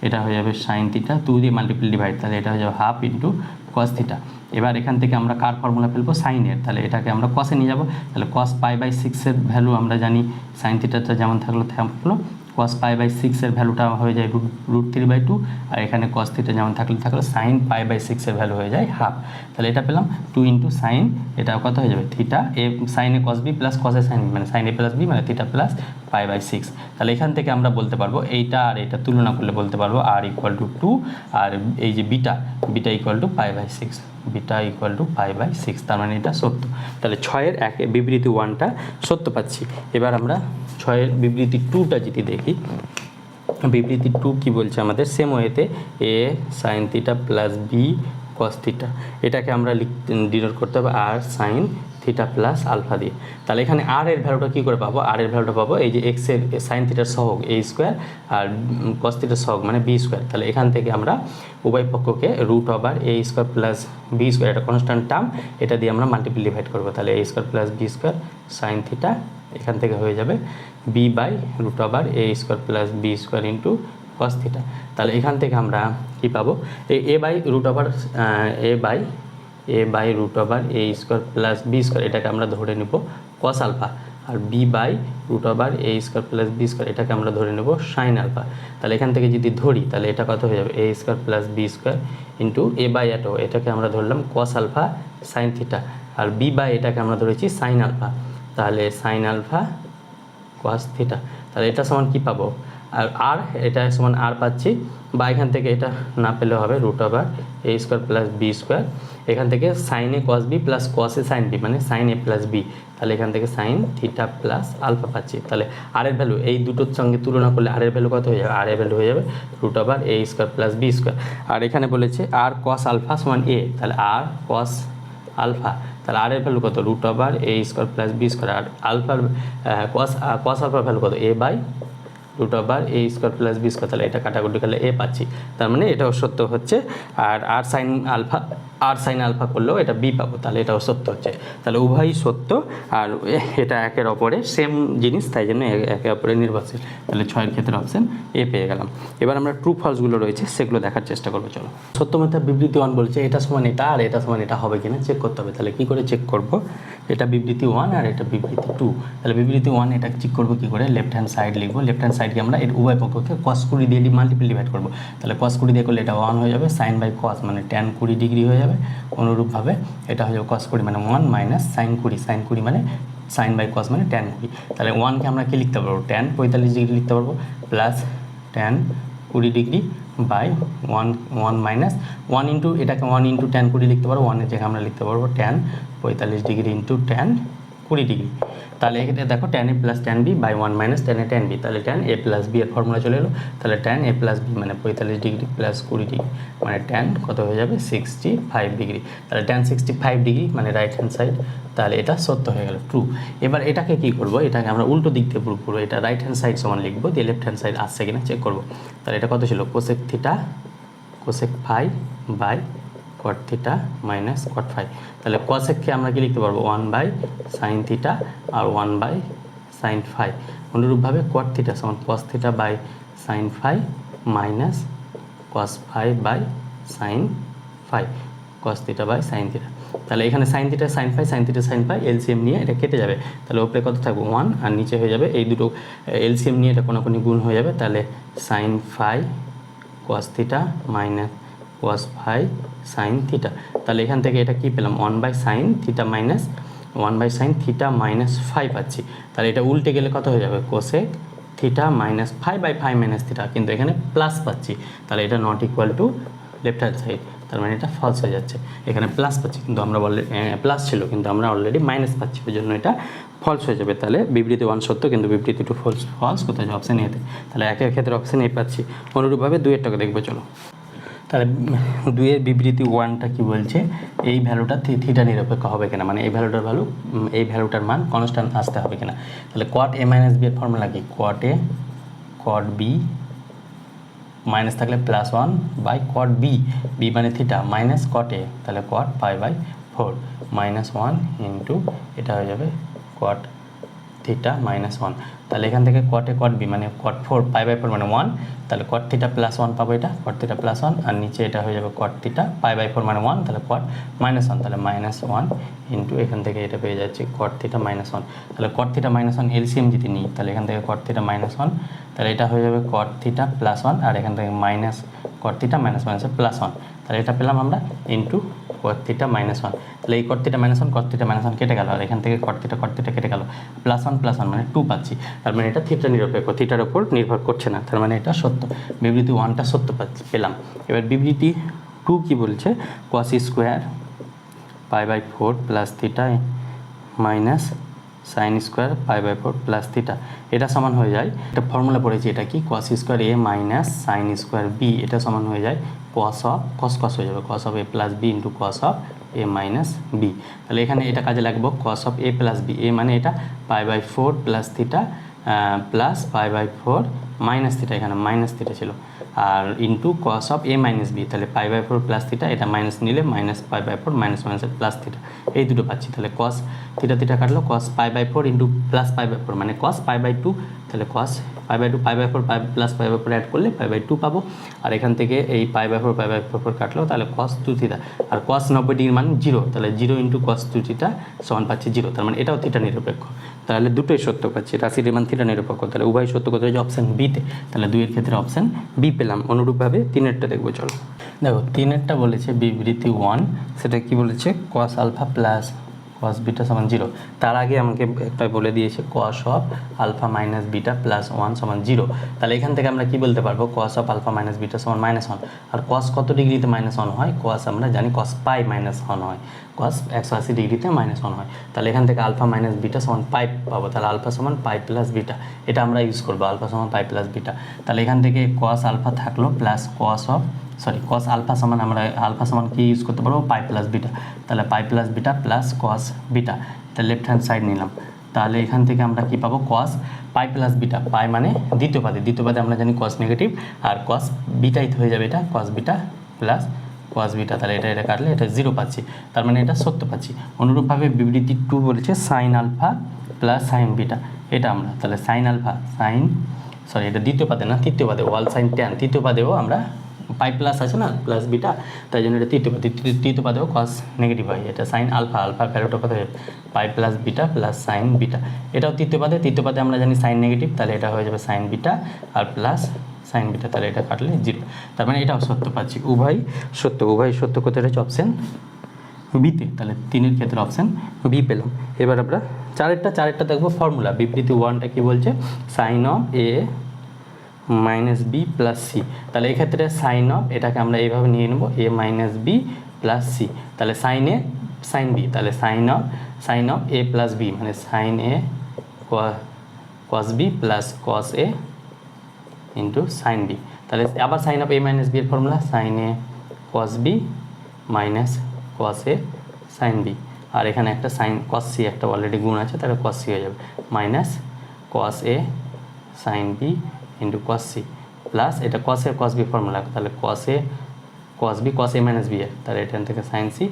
Speaker 1: এটা হয়ে যাবে সাইন থিটা, 2 দিয়ে মাল্টিপ্লাই ডিভাইড, তাহলে এটা হয়ে যাবে হাফ ইন্টু কস থিটা। এবার এখান থেকে আমরা কার ফর্মুলা ফেলবো, সাইনের, তাহলে এটাকে আমরা কসে নিয়ে যাবো, তাহলে কস π/6 এর ভ্যালু আমরা জানি, সাইন থিটাটা যেমন থাকলো cos π/6 এর ভ্যালুটা হয়ে যায় √3/2, আর এখানে cos থিটা যেমন থাকলো সাইন π/6 এর ভ্যালু হয়ে যায় হাফ। তাহলে এটা পেলাম 2 ইন্টু সাইন, এটা কত হয়ে যাবে theta A sign a cos b plus cos A sign মানে সাইন এ প্লাস বি মানে থিটা প্লাস π/6। তাহলে এখান থেকে আমরা বলতে পারবো এইটা আর এটা তুলনা করলে বলতে পারবো r = 2 আর এই যে বিটা = π/6, বিটা = π/6, তার মানে এটা সত্য। তাহলে 6-এর বিবৃতি 1টা সত্য পাচ্ছি। এবার আমরা 6-এর বিবৃতি 2টা যদি দেখি, বিবৃতি 2 কি বলছে আমাদের, সেম ওয়েতে a sine theta plus b cos theta, এটাকে আমরা ডিনোট করতে হবে আর সাইন থিটা প্লাস আলফা দিয়ে। তাহলে এখানে আর এর ভ্যালুটা কী করে পাবো, আর এর ভ্যালুটা পাবো এই যে এক্স এর সাইন থিটার সহগ এ স্কোয়ার আর কস থিটার সহগ মানে বি স্কোয়ার। তাহলে এখান থেকে আমরা উভয় পক্ষকে √a² প্লাস বি স্কোয়ার, এটা কনস্ট্যান্ট টার্ম, এটা দিয়ে আমরা মাল্টিপ্লাই ডিভাইড করবো, তাহলে a² plus b square sine theta, এখান থেকে হয়ে যাবে b/√a² plus b square into cos theta. তাহলে এখান থেকে আমরা কী পাবো, a/√a² প্লাস বি স্কোয়ার, এটাকে আমরা ধরে নেব কস আলফা, আর b/√a² প্লাস বি স্কোয়ার, এটাকে আমরা ধরে নেব সাইন আলফা। তাহলে এখান থেকে যদি ধরি তাহলে এটা কত হয়ে যাবে a² plus b square into এটাকে আমরা ধরলাম কস আলফা সাইন থিটা, আর এটাকে আমরা ধরেছি সাইন আলফা, তাহলে সাইন আলফা কস থিটা। তাহলে এটা সমান কী পাবো, আর এটা সমান আর পাচ্ছি, বা এখান থেকে এটা না পেলেও হবে √a² প্লাস বি স্কোয়ার, এখান থেকে সাইন এ কস বি প্লাস কস এ সাইন বি মানে সাইন এ প্লাস বি, তাহলে এখান থেকে সাইন থিটা প্লাস আলফা পাচ্ছি। তাহলে আর এর ভ্যালু এই দুটোর সঙ্গে তুলনা করলে আর এর ভ্যালু কত হয়ে যাবে, আর এর ভ্যালু হয়ে যাবে √a² প্লাস বি স্কোয়ার। আর এখানে বলেছে আর কস আলফা সমান এ, তাহলে আর কস আলফা, তাহলে আর এর ভ্যালু কত √a² প্লাস বি স্কোয়ার, আর আলফার কস আলফার ভ্যালু কত a/√a² প্লাস বি স্কোয়ার, তাহলে এটা কাটাকুটি করলে এ পাচ্ছি, তার মানে এটাও সত্য হচ্ছে। আর সাইন আলফা আর সাইন আলফা করলেও এটা বি পাবো, তাহলে এটাও সত্য হচ্ছে। তাহলে উভয়ই সত্য আর এটা একের অপরে সেম জিনিস, তাই জন্য একে অপরে নির্ভরশীল। তাহলে 6-এর ক্ষেত্রে অপশন এ পেয়ে গেলাম। এবার আমরা ট্রু ফলসগুলো রয়েছে সেগুলো দেখার চেষ্টা করবো। চলো, সত্য মিথ্যা বিবৃতি 1 বলছে এটা সমান এটা আর এটা সমান এটা হবে কিনা চেক করতে হবে। তাহলে কী করে চেক করব? এটা বিবৃতি 1 আর এটা বিবৃতি 2। তাহলে বিবৃতি 1 এটা চেক করবো কী করে? লেফট হ্যান্ড সাইড লিখবো, লেফট হ্যান্ড সাইডকে আমরা এর উভয় পক্ষকে cos 20 দিয়ে মাল্টিপল ডিভাইড করবো। তাহলে cos 20 দিয়ে করলে এটা 1 হয়ে যাবে, সাইন বাই cos মানে tan 20 ডিগ্রি হয়ে যাবে। অনুরূপভাবে এটা হয়ে যাবে cos 20 মানে 1 মাইনাস সাইন 20, সাইন 20 মানে সাইন বাই cos মানে tan 20। তাহলে 1কে আমরা কি লিখতে পারবো? tan 45 ডিগ্রি লিখতে পারবো, plus tan 20 degree by 1 minus 1 into এটাকে 1 ইন্টু tan 20 লিখতে পারবো, 1 এর জায়গায় আমরা লিখতে পারবো tan 45 degree into tan 20 degree. তাহলে এখানে দেখো tan a plus tan b by 1 minus tan a tan b, তাহলে tan a প্লাস b এর ফর্মুলা চলে এলো। তাহলে tan a প্লাস b মানে 45 ডিগ্রি প্লাস 20 ডিগ্রি মানে tan কত হয়ে যাবে? 65 ডিগ্রি। তাহলে tan 65 ডিগ্রি মানে রাইট হ্যান্ড সাইড, তাহলে এটা সত্য হয়ে গেল, ট্রু। এবার এটাকে কি করব? এটাকে আমরা উল্টো দিক থেকে প্রুভ করবো। এটা রাইট হ্যান্ড সাইড সমান লিখবো, দিয়ে লেফট হ্যান্ড সাইড আসছে কিনা চেক করবো। তাহলে এটা কত ছিল? Cosec theta cosec phi by cot theta minus cot phi. তাহলে কোসেককে আমরা কি লিখতে পারবো? 1 বাই সাইন থিটা আর 1 বাই সাইন ফাই। অনুরূপভাবে কট থিটা সমান cos theta by sine phi minus cos phi by sine phi, cos theta by sine theta. তাহলে এখানে sine theta sine phi, sine theta sine phi LCM নিয়ে এটা কেটে যাবে। তাহলে উপরে কত থাকবে? 1 আর নিচে হয়ে যাবে এই দুটো এলসিএম নিয়ে এটা কোনাকুনি গুণ হয়ে যাবে। তাহলে sine phi cos theta minus cos phi sine theta. তাহলে এখান থেকে এটা কি পেলাম? 1 by sine theta minus 1 by sine theta minus phi পাচ্ছি। তাহলে এটা উল্টে গেলে কত হয়ে যাবে? Cosec theta minus phi by phi minus theta, কিন্তু এখানে প্লাস পাচ্ছি। তাহলে এটা not equal to left hand side, তার মানে এটা ফলস হয়ে যাচ্ছে। এখানে প্লাস পাচ্ছি কিন্তু আমরা প্লাস ছিল কিন্তু আমরা অলরেডি মাইনাস পাচ্ছি, ওই জন্য এটা ফলস হয়ে যাবে। তাহলে বিবৃতি 1 সত্য কিন্তু বিবৃতি 2 ফলস। ফলস কোথায়? অপশান এতে। তাহলে একের ক্ষেত্রে অপশান এ পাচ্ছি। অনুরূপভাবে 2-এরটাকে দেখবো। চলো, তাহলে 2-এর বিবৃতি 1টা কি বলছে? এই ভ্যালুটা থিটা নিরপেক্ষ হবে কিনা, মানে এই ভ্যালুটার মান কনস্ট্যান্ট আসতে হবে কিনা। তাহলে কট এ মাইনাস বি এর ফর্মুলা কি? Cot a cot b minus থাকলে plus 1 by cot b, b মানে থিটা মাইনাস কট এ, তাহলে cot pi by 4 minus 1 into এটা হয়ে যাবে কট থিটা মাইনাস 1। তাহলে এখান থেকে কট এ কট বি মানে কট 4 পাই বাই 4 মানে 1, তাহলে কট থিটা প্লাস 1 পাবো, এটা কট থিটা প্লাস 1 আর নিচে এটা হয়ে যাবে কট থিটা পাই বাই 4 মানে 1, তাহলে কট মাইনাস 1, তাহলে মাইনাস 1 ইন্টু এখান থেকে এটা পেয়ে যাচ্ছে কট থিটা মাইনাস 1। তাহলে কট থিটা মাইনাস 1 এলসিএম যদি নিই তাহলে এখান থেকে কট থিটা মাইনাস 1, তাহলে এটা হয়ে যাবে কট থিটা প্লাস 1 আর এখান থেকে মাইনাস কট থিটা মাইনাস মাইনাসে প্লাস 1, তাহলে এটা পেলাম আমরা ইন্টু কট থিটা মাইনাস 1। তাহলে এই কট থিটা মাইনাস 1 কট থিটা মাইনাস 1 কেটে গেল আর এখান থেকে কট থিটা কেটে গেল, প্লাস 1 মানে 2 পাচ্ছি। তার মানে এটা থিটা নিরপেক্ষ, থিটার ওপর নির্ভর করছে না, তার মানে এটা সত্য। বিবৃতি 1টা সত্য পেলাম। এবার বিবৃতি 2 কি বলছে? Cos square pi by 4 plus theta minus sine square pi by 4 plus theta, এটা সমান হয়ে যায়, এটা ফর্মুলা পড়েছি, এটা কি? Cos square A minus sine square B, এটা সমান হয়ে যায় কস অফ কস হয়ে যাবে cos of A plus B into cos of A minus B. তাহলে এখানে এটা কাজে লাগবো, cos of A plus B, A মানে এটা pi by 4 plus theta plus pi by 4 minus theta, এখানে মাইনাস থিটা ছিল, আর into cos of A minus B, তাহলে পাই বাই 4 প্লাস থিটা, এটা মাইনাস নিলে মাইনাস পাই বাই 4 মাইনাসের plus theta, এই দুটো পাচ্ছি। তাহলে কস থিটা কাটলো, cos pi by 4 into plus pi by 4 মানে কস পাই বাই 2, তাহলে cos pi by 2 pi by 4 plus pi by 4 add করলে পাই বাই 2 পাবো, আর এখান থেকে এই পাই বাই 4 কাটলো, তাহলে কস 2 থিটা, আর কস 90 ডিগ্রি মানে 0, তাহলে 0 ইন্টু কস 2 থিটা সমান পাচ্ছি 0, তার মানে এটাও থিটা নিরপেক্ষ। তাহলে দুটোই সত্য পাচ্ছি, রাশির মান থিটা নিরপেক্ষ, তাহলে উভয় সত্য কোথায়? অপশান বিতে। তাহলে 2-এর ক্ষেত্রে অপশান বি পেলাম। অনুরূপভাবে 3-এরটা দেখবো। চলো, দেখো 3-এরটা বলেছে বিবৃতি 1, সেটা কি বলেছে? Cos alpha plus cos beta সমান 0। তার আগে আমাকে একটা বলে দিয়েছে cos of alpha minus beta plus 1 সমান 0। তাহলে এখান থেকে আমরা কি বলতে পারবো? Cos of alpha minus beta সমান -1। আর কস কত ডিগ্রিতে -1 হয়? কস আমরা জানি কস পাই -1 হয়, কস 180 ডিগ্রিতে -1 হয়। তাহলে এখান থেকে আলফা মাইনাস বিটা সমান পাই পাবো, তাহলে আলফা সমান পাই প্লাস বিটা, এটা আমরা ইউজ করবো, আলফা সমান পাই প্লাস বিটা। তাহলে এখান থেকে কস আলফা থাকলো প্লাস কস আলফা সমান, আমরা আলফা সমান কি ইউজ করতে পারবো? পাই প্লাস বিটা, তাহলে পাই plus beta plus cos beta, তাহলে লেফট হ্যান্ড সাইড নিলাম। তাহলে এখান থেকে আমরা কি পাবো? কস পাই প্লাস বিটা, পাই মানে দ্বিতীয় পাদে আমরা জানি কস নেগেটিভ, আর কস বিটাই হয়ে যাবে এটা, কস বিটা প্লাস কস বিটা, তাহলে এটা কাটলে এটা 0 পাচ্ছি, তার মানে এটা সত্য পাচ্ছি। অনুরূপভাবে বিবৃতি 2 বলেছে sine alpha plus sine beta, এটা আমরা তাহলে সাইন আলফা এটা দ্বিতীয় পাদে না তৃতীয় পাদে, ওয়াল সাইন ট্যান তৃতীয় পাদেও আমরা পাই প্লাস আছে না প্লাস বিটা, তাই জন্য এটা তৃতীয় পাদেও কস নেগেটিভ হয়, এটা সাইন আলফা ভ্যালুটা কত হবে পাই plus beta plus sine beta, এটাও তৃতীয় পাদে আমরা জানি সাইন নেগেটিভ, তাহলে এটা হয়ে যাবে সাইন বিটা আর প্লাস সাইন বিটা, তাহলে এটা কাটলে 0, তার মানে এটাও সত্য পাচ্ছি, উভয় সত্য কোথায় রয়েছে অপশান বিতে, তাহলে 3-এর ক্ষেত্রে অপশান বি পেলাম। এবার আমরা চারেরটা দেখবো ফর্মুলা, বিবৃতি 1টা কি বলছে sine of A minus b plus c, তাহলে এক্ষেত্রে সাইন অফ এটাকে আমরা এইভাবে নিয়ে নেব a minus b plus c, তাহলে সাইন এ সাইন বি, তাহলে sine of A plus b মানে sine A cos B plus cos a into sine B, তাহলে আবার sine of A minus b এর ফর্মুলা সাইন এ কস বি মাইনাস কস এ sine b, আর এখানে একটা sine cos C একটা already গুণ আছে, তাহলে কস সি হয়ে যাবে মাইনাস কস এ sine B into cos C plus এটা cos A cos B formula, তাহলে কস এ মাইনাস বি এর, তাহলে এখান থেকে সাইন সি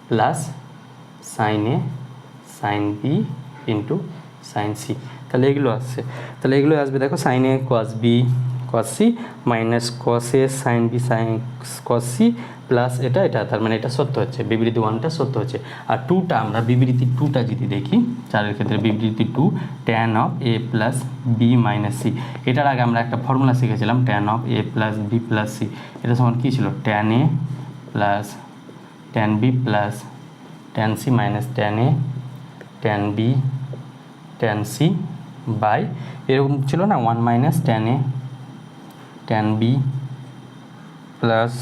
Speaker 1: প্লাস সাইন এ sine B into sine C, তাহলে এগুলো আসবে দেখো সাইন এ cos B cos C minus cos এ sine B sine cos C plus এটা তার মানে এটা সত্য হচ্ছে, বিবৃতি 1টা সত্য হচ্ছে। আর 2টা আমরা বিবৃতি 2টা যদি দেখি, 4-এর ক্ষেত্রে বিবৃতি 2 tan of A plus b minus c, এটার আগে আমরা একটা ফর্মুলা শিখেছিলাম tan of A plus b plus C, এটা সমান কী ছিল tan a plus tan b plus tan c minus tan a tan b tan c by এরকম ছিল না 1 minus tan a tan b plus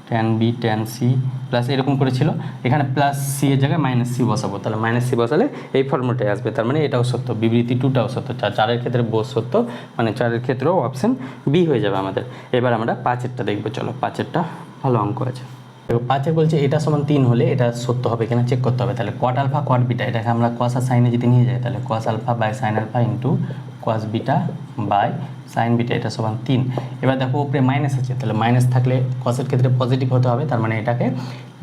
Speaker 1: tan b tan c plus এরকম করেছিল, এখানে প্লাস সি এর জায়গায় মাইনাস সি বসাবো, তাহলে মাইনাস সি বসালে এই ফর্মুলাটাই আসবে, তার মানে এটাও সত্য, বিবৃতি 2টাও সত্য, 4-এর ক্ষেত্রে বোধ সত্য, মানে 4-এর ক্ষেত্রেও অপশান বি হয়ে যাবে আমাদের। এবার আমরা 5-এরটা দেখবো, চলো 5-এরটা ভালো অঙ্ক আছে। 5-এর বলছে এটা সমান 3 হলে এটা সত্য হবে কিনা চেক করতে হবে, তাহলে কট আলফা কট বিটা এটাকে আমরা কস আর সাইনে যদি নিয়ে যাই, তাহলে cos alpha by sine alpha into cos beta by sine beta এটা সমান 3। এবার দেখো উপরে মাইনাস আছে, তাহলে মাইনাস থাকলে কসের ক্ষেত্রে পজিটিভ হতে হবে, তার মানে এটাকে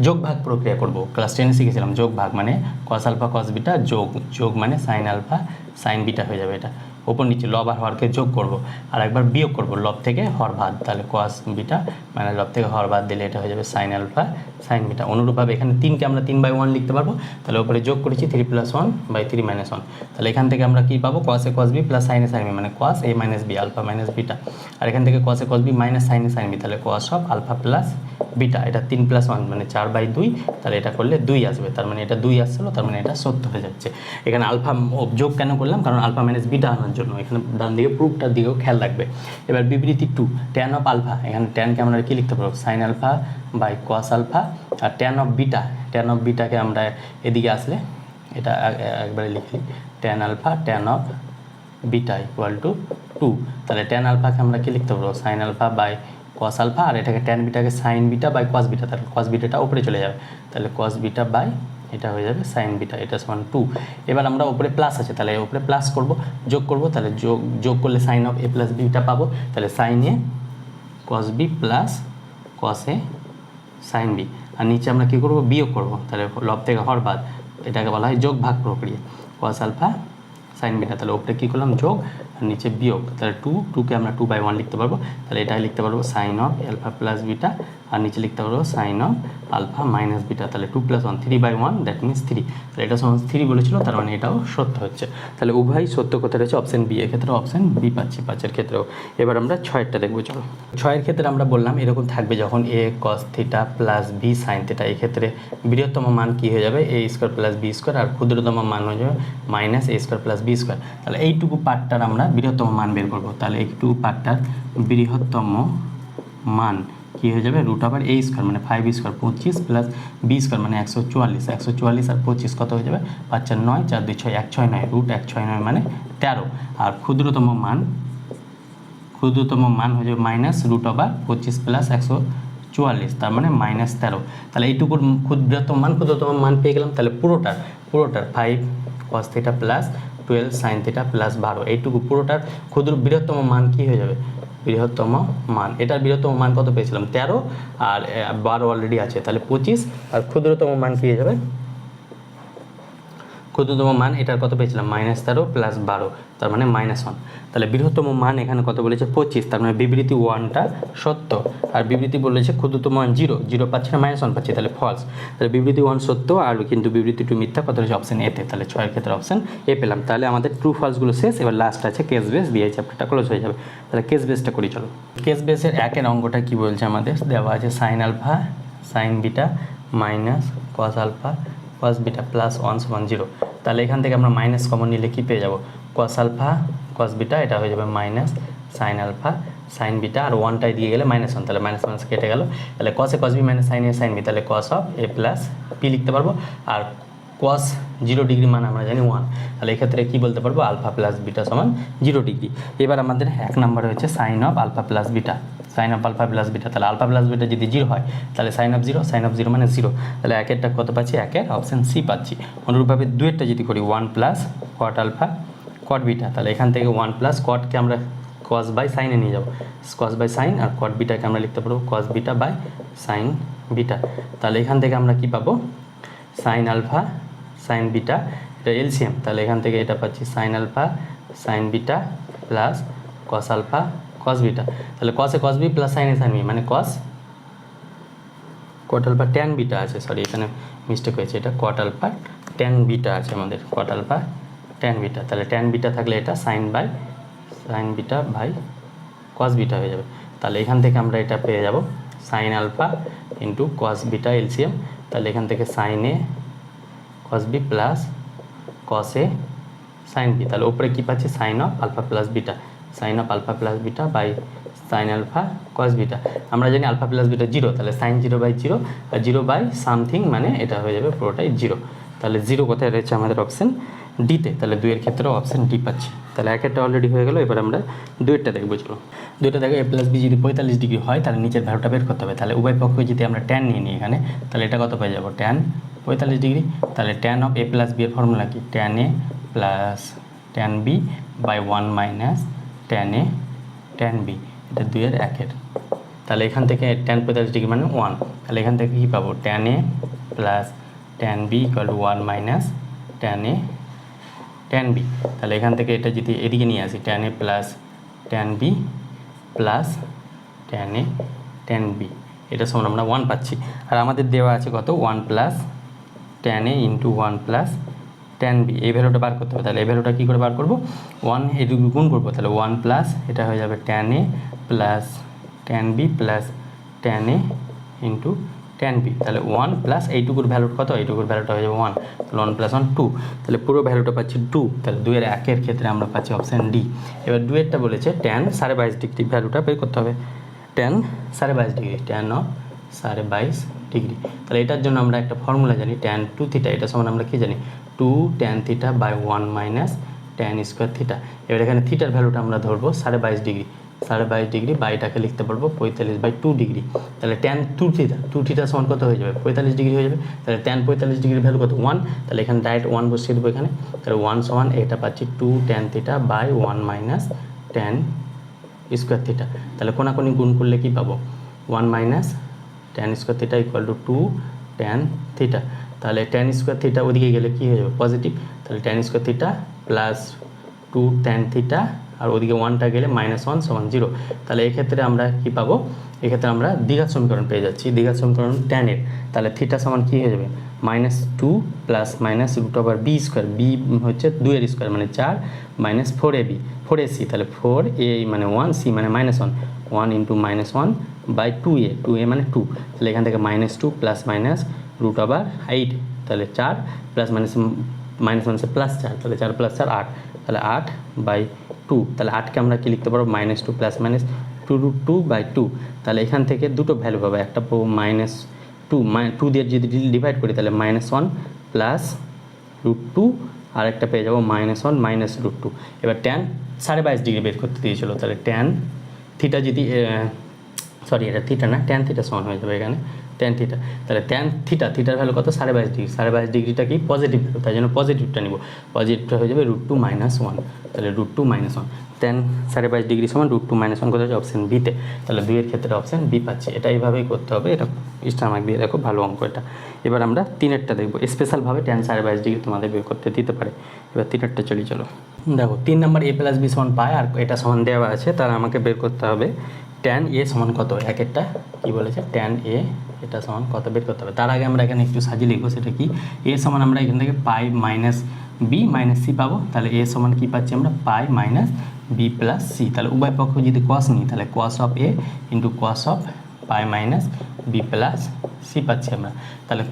Speaker 1: যোগ ভাগ প্রক্রিয়া করব, ক্লাস 10 শিখেছিলাম যোগ ভাগ মানে কস আলফা কস বিটা যোগ মানে সাইন আলফা সাইন বিটা হয়ে যাবে, এটা ওপর নিচে লব আর হরকে যোগ করব আর একবার বিয়োগ করব লব থেকে হর বাদ, তাহলে কস বিটা মানে লব থেকে হর বাদ দিলে এটা হয়ে যাবে সাইন আলফা সাইন বিটা। অনুরূপভাবে এখানে 3কে আমরা 3/1 লিখতে পারবো, তাহলে উপরে যোগ করেছি 3 + 1/3 - 1, তাহলে এখান থেকে আমরা কি পাবো cos A cos B plus sine A sine B মানে কস এ minus B alpha minus beta, আর এখান থেকে cos A cos B minus sine A sine B, তাহলে cos of alpha plus beta, এটা 3 + 1 মানে 4/2, তাহলে এটা করলে 2 আসবে, তার মানে এটা 2 আসছিল, তার মানে এটা সত্য হয়ে যাচ্ছে। এখানে আলফা যোগ কেন করলাম, কারণ আলফা মাইনাস বিটা আনার জন্য, এখানে ডান দিকে প্রুফটার দিকেও খেয়াল রাখবে। এবার বিবৃতি 2 ট্যান অফ আলফা, এখানে ট্যানকে আমরা কি লিখতে পারবো sine alpha by cos alpha, আর ট্যান অফ বিটাকে আমরা এদিকে আসলে এটা একবারে লিখি tan alpha tan of beta equal to 2, তাহলে ট্যান আলফাকে আমরা কি লিখতে পারবো sine alpha by cos alpha, আর এটাকে ট্যান বিটাকে sine beta by cos beta, তাহলে কস বিটাটা উপরে চলে যাবে, তাহলে কস বিটা বাই এটা হয়ে যাবে সাইন বিটা, এটা সমান 2। এবার আমরা উপরে প্লাস আছে, তাহলে উপরে প্লাস করব যোগ করব, তাহলে যোগ করলে sine of A plus beta পাবো, তাহলে সাইন এ কস বি প্লাস কস এ সাইন বি, আর নিচে আমরা কী করবো বিয়োগ করব, তাহলে লব থেকে হর বাদ, এটাকে বলা হয় যোগ ভাগ প্রক্রিয়া, কস আলফা সাইন বিটা, তাহলে উপরে কী করলাম যোগ আর নিচে বিয়োগ, তাহলে 2কে আমরা 2/1 লিখতে পারবো, তাহলে এটাই লিখতে পারবো sine of alpha plus beta, আর নিচে লিখতে পারবো sine of alpha minus beta, তাহলে 2 + 1 3/1 দ্যাট মিনস 3, তাহলে এটা সমান 3 বলেছিল, তার মানে এটাও সত্য হচ্ছে, তাহলে উভয় সত্য কোথায় রয়েছে অপশান বি, এক্ষেত্রে অপশান বি পাচ্ছি 5-এর ক্ষেত্রেও। এবার আমরা 6-এরটা দেখবো, চলো 6-এর ক্ষেত্রে আমরা বললাম এরকম থাকবে যখন A cos theta plus B sine theta, এক্ষেত্রে বৃহত্তম মান কি হয়ে যাবে a² + b², আর ক্ষুদ্রতম মান হয়ে যাবে -a² + b², তাহলে এইটুকু পার্টটার আমরা বৃহত্তম মান বের করবো, তাহলে এইটুকু পার্টটার বৃহত্তম মান কি হয়ে যাবে √a² মানে 5² 25 + b² মানে 144 আর 25 কত হয়ে যাবে 5 4 9 4 2 6 169 √169 মানে 13, আর ক্ষুদ্রতম মান হয়ে যাবে -√25 + 144 তার মানে -13, তাহলে এইটুকুর ক্ষুদ্রতম মান পেয়ে গেলাম, তাহলে পুরোটার 5 cos θ + 12 sin θ + 12, এইটুকু পুরোটার বৃহত্তম মান কি হয়ে যাবে বৃহত্তম মান। এটার বৃহত্তম মান কত পেয়েছিলাম 13, আর 12 অলরেডি আছে, তাহলে 25। আর ক্ষুদ্রতম মান পেয়ে যাবে, ক্ষুদ্রতম মান এটার কত পেয়েছিলাম -13 + 12, তার মানে -1। তাহলে বৃহত্তম মান এখানে কত বলেছে 25, তার মানে বিবৃতি 1টা সত্য। আর বিবৃতি বলেছে ক্ষুদ্রতম মান 0, 0 পাচ্ছি না -1 পাচ্ছি, তাহলে ফলস। তাহলে বিবৃতি 1 সত্য আর কিন্তু বিবৃতি 2 মিথ্যা, কত হচ্ছে অপশন এতে। তাহলে 6 ক্ষেত্রে অপশন এ পেলাম। তাহলে আমাদের ট্রু ফলসগুলো শেষ। এবার লাস্ট আছে কেস বেস, দিয়ে চ্যাপ্টারটা ক্লোজ হয়ে যাবে। তাহলে কেস বেসটা করি চলো। কেস বেসের 1-এর অঙ্কটা কি বলছে আমাদের, দেওয়া আছে sin alpha sin beta minus cos alpha cos beta plus 1 = 0। তাহলে এখান থেকে আমরা মাইনাস কমন নিলে কি পেয়ে যাব, cos আলফা cos বিটা, এটা হয়ে যাবে minus sin alpha sin beta, আর 1টাই দিয়ে গেলে -1, তাহলে মাইনাস মাইনাস কেটে গেল। তাহলে cos a cos b minus sin a sin b, তাহলে cos of a plus b লিখতে পারবো। আর cos 0 ডিগ্রি মান আমরা জানি 1, তাহলে এক্ষেত্রে কি বলতে পারবো, আলফা প্লাস বিটা সমান 0 ডিগ্রি। এবার আমাদের 1 নম্বরে হচ্ছে sine of alpha plus beta, sine of alpha plus beta. তাহলে আলফা প্লাস বিটা যদি 0 হয় তাহলে সাইন অফ 0 মানে 0। তাহলে 1-এরটা কত পাচ্ছি, 1-এর অপশন সি পাচ্ছি। অনুরূপভাবে 2-এরটা যদি করি 1 plus cot alpha cot beta, তাহলে এখান থেকে 1 প্লাস কটকে আমরা cos বাই সাইনে নিয়ে যাব, cos বাই সাইন, আর কট বিটাকে আমরা লিখতে পারবো cos beta by sine beta. তাহলে এখান থেকে আমরা কি পাবো, সাইন আলফা সাইন বিটা, এটা এলসিএম, তাহলে এখান থেকে এটা পাচ্ছি sine alpha sine beta plus cos alpha cos beta. তাহলে cos a cos b plus sine a sine b মানে cos cot alpha tan beta আছে, সরি এখানে মিস্টেক হয়েছে, এটা কট আলফা ট্যান বিটা আছে আমাদের, কট আলফা ট্যান বিটা। তাহলে tan beta থাকলে এটা sine beta by cos beta হয়ে যাবে। তাহলে এখান থেকে আমরা এটা পেয়ে যাব sine alpha into cos beta LCM. তাহলে এখান থেকে sine a cos b plus cos a sine b। তাহলে উপরে কী পাচ্ছি, sine of alpha plus beta, sine of alpha plus beta by sine alpha cos beta. আমরা জানি আলফা প্লাস বিটা 0, তাহলে সাইন 0/0 আর 0 বাই সামথিং মানে এটা হয়ে যাবে পুরোটাই 0। তাহলে 0 কোথায় রয়েছে আমাদের অপশন ডিতে, তাহলে 2-এর ক্ষেত্রেও অপশন ডি পাচ্ছি। তাহলে 1-এরটা অলরেডি হয়ে গেল। এবার আমরা 2-এরটা দেখবো চলো। 2-টা দেখো a প্লাস বি যদি 45 ডিগ্রি হয় তাহলে নিচের ভ্যালুটা বের করতে হবে। তাহলে উভয় পক্ষে যদি আমরা ট্যান নিয়ে নিই এখানে, তাহলে এটা কত পেয়ে যাবো, ট্যান 45 ডিগ্রি। তাহলে tan of a plus b এর ফর্মুলা কি, tan a plus tan b by 1 minus tan a tan b, এটা 2-এর 1-এর। তাহলে এখান থেকে ট্যান 45 ডিগ্রি মানে 1, তাহলে এখান থেকে কী পাবো, tan a plus tan b equal to 1 minus tan a tan b. তাহলে এখান থেকে এটা যদি এদিকে নিয়ে আসি, tan a plus tan b plus tan a tan b, এটা সমান আমরা 1 পাচ্ছি। আর আমাদের দেওয়া আছে কত, 1 plus tan a into 1 plus tan b, এই ভ্যালুটা বার করতে হবে। তাহলে এই ভ্যালুটা কী করে বার করবো, 1 এটুকু গুণ করবো, তাহলে 1 প্লাস এটা হয়ে যাবে tan a plus tan b plus tan a into tan b. তাহলে 1 প্লাস এইটুকুর ভ্যালুটা কত, এইটুকুর ভ্যালুটা হয়ে যাবে 1, তাহলে 1 + 1 2, তাহলে পুরো ভ্যালুটা পাচ্ছি 2। তাহলে 2-এর 1-এর ক্ষেত্রে আমরা পাচ্ছি অপশান ডি। এবার 2-এরটা বলেছে ট্যান 22.5 ডিগ্রি, ভ্যালুটা বের করতে হবে, tan 22.5 degree, tan of 22.5 degree. তাহলে এটার জন্য আমরা একটা ফর্মুলা জানি, ট্যান 2 থিটা, এটা সমান আমরা কি জানি, 2 tan theta by 1 minus tan square theta. এবার এখানে থিটার ভ্যালুটা আমরা ধরবো 22.5 ডিগ্রি, 22.5 ডিগ্রি বাইটাকে লিখতে পারবো 45/2 ডিগ্রি। তাহলে ট্যান 2 থিটা সমান কত হয়ে যাবে, 45 ডিগ্রি হয়ে যাবে। তাহলে ট্যান 45 ডিগ্রির ভ্যালু কত, 1, তাহলে এখানে ডাইরেক্ট 1 বসিয়ে দেবো এখানে। তাহলে 1 সমান এটা পাচ্ছি 2 tan theta by 1 minus tan square theta. তাহলে কোনাকুনি গুণ করলে কি পাবো, 1 minus tan square theta equal to 2 tan theta. তাহলে ট্যান স্কোয়ার থিটা ওদিকে গেলে কী হয়ে যাবে, পজিটিভ। তাহলে tan square theta plus 2 tan theta, আর ওদিকে 1টা গেলে -1 সমান 0। তাহলে এক্ষেত্রে আমরা কি পাবো, এক্ষেত্রে আমরা দ্বিঘাত সমীকরণ পেয়ে যাচ্ছি, দ্বিঘাত সমীকরণ ট্যানের। তাহলে থিটা সমান কী হয়ে যাবে, -2 plus minus √b square, b হচ্ছে 2-এর স্কোয়ার মানে 4 মাইনাস 4ab 4ac, তাহলে 4a মানে 1, c মানে -1 ইন্টু -1/2a মানে 2। তাহলে এখান থেকে -2 প্লাস মাইনাস √8, তাহলে 4 প্লাস মাইনাস মাইনাসে প্লাস 4, তাহলে 4 + 4 8, তাহলে 8/2। তাহলে 8কে আমরা কি লিখতে পারবো, -2 প্লাস মাইনাস 2√2/2। তাহলে এখান থেকে দুটো ভ্যালু পাবো, একটা পাবো -2 দিয়ে যদি ডিভাইড করি তাহলে -1 প্লাস √2, আর একটা পেয়ে যাবো -1 মাইনাস √2। এবার ট্যান 22.5 ডিগ্রি বের করতে দিয়েছিল, তাহলে ট্যান থিটা যদি সরি এটা থিটা না, ট্যান থিটা সমান হয়ে যাবে এখানে ট্যান থিটা, তাহলে ট্যান থিটার ভ্যালু কত 22.5 ডিগ্রি, 22.5 ডিগ্রিটা কি পজিটিভ ভ্যালু, তাই জন্য পজিটিভটা নিব, পজিটিভটা হয়ে যাবে √2 - 1, তাহলে √2 - 1, ট্যান 22.5 ডিগ্রি সমান √2 - 1 কোথায় আছে অপশন বিতে, তাহলে 2 এর ক্ষেত্রে অপশন বি পাচ্ছি। এটা এইভাবেই করতে হবে, এটা স্টার মার্ক দিয়ে দেখো, ভালো অঙ্ক এটা। এবার আমরা 3-এরটা দেখবো, স্পেশালভাবে ট্যান 22.5 ডিগ্রি তোমাদের বের করতে দিতে পারে। এবার 3-এরটা চলো দেখো, 3 নম্বর a + b সমান পায়, আর এটা সমান দেওয়া আছে, তাহলে আমাকে বের করতে হবে ট্যান এ সমান কত, একটা কী বলেছে ট্যান এ এটা সমান কত বের করতে হবে। তার আগে আমরা এখানে একটু সাজিয়ে লিখবো, সেটা কি এ সমান আমরা এখান থেকে pi minus b minus c পাবো, তাহলে এ সমান কী পাচ্ছি আমরা pi minus b plus c, তাহলে উভয় পক্ষ যদি কস নিই তাহলে cos of a into cos of pi minus b plus c পাচ্ছি আমরা। তাহলে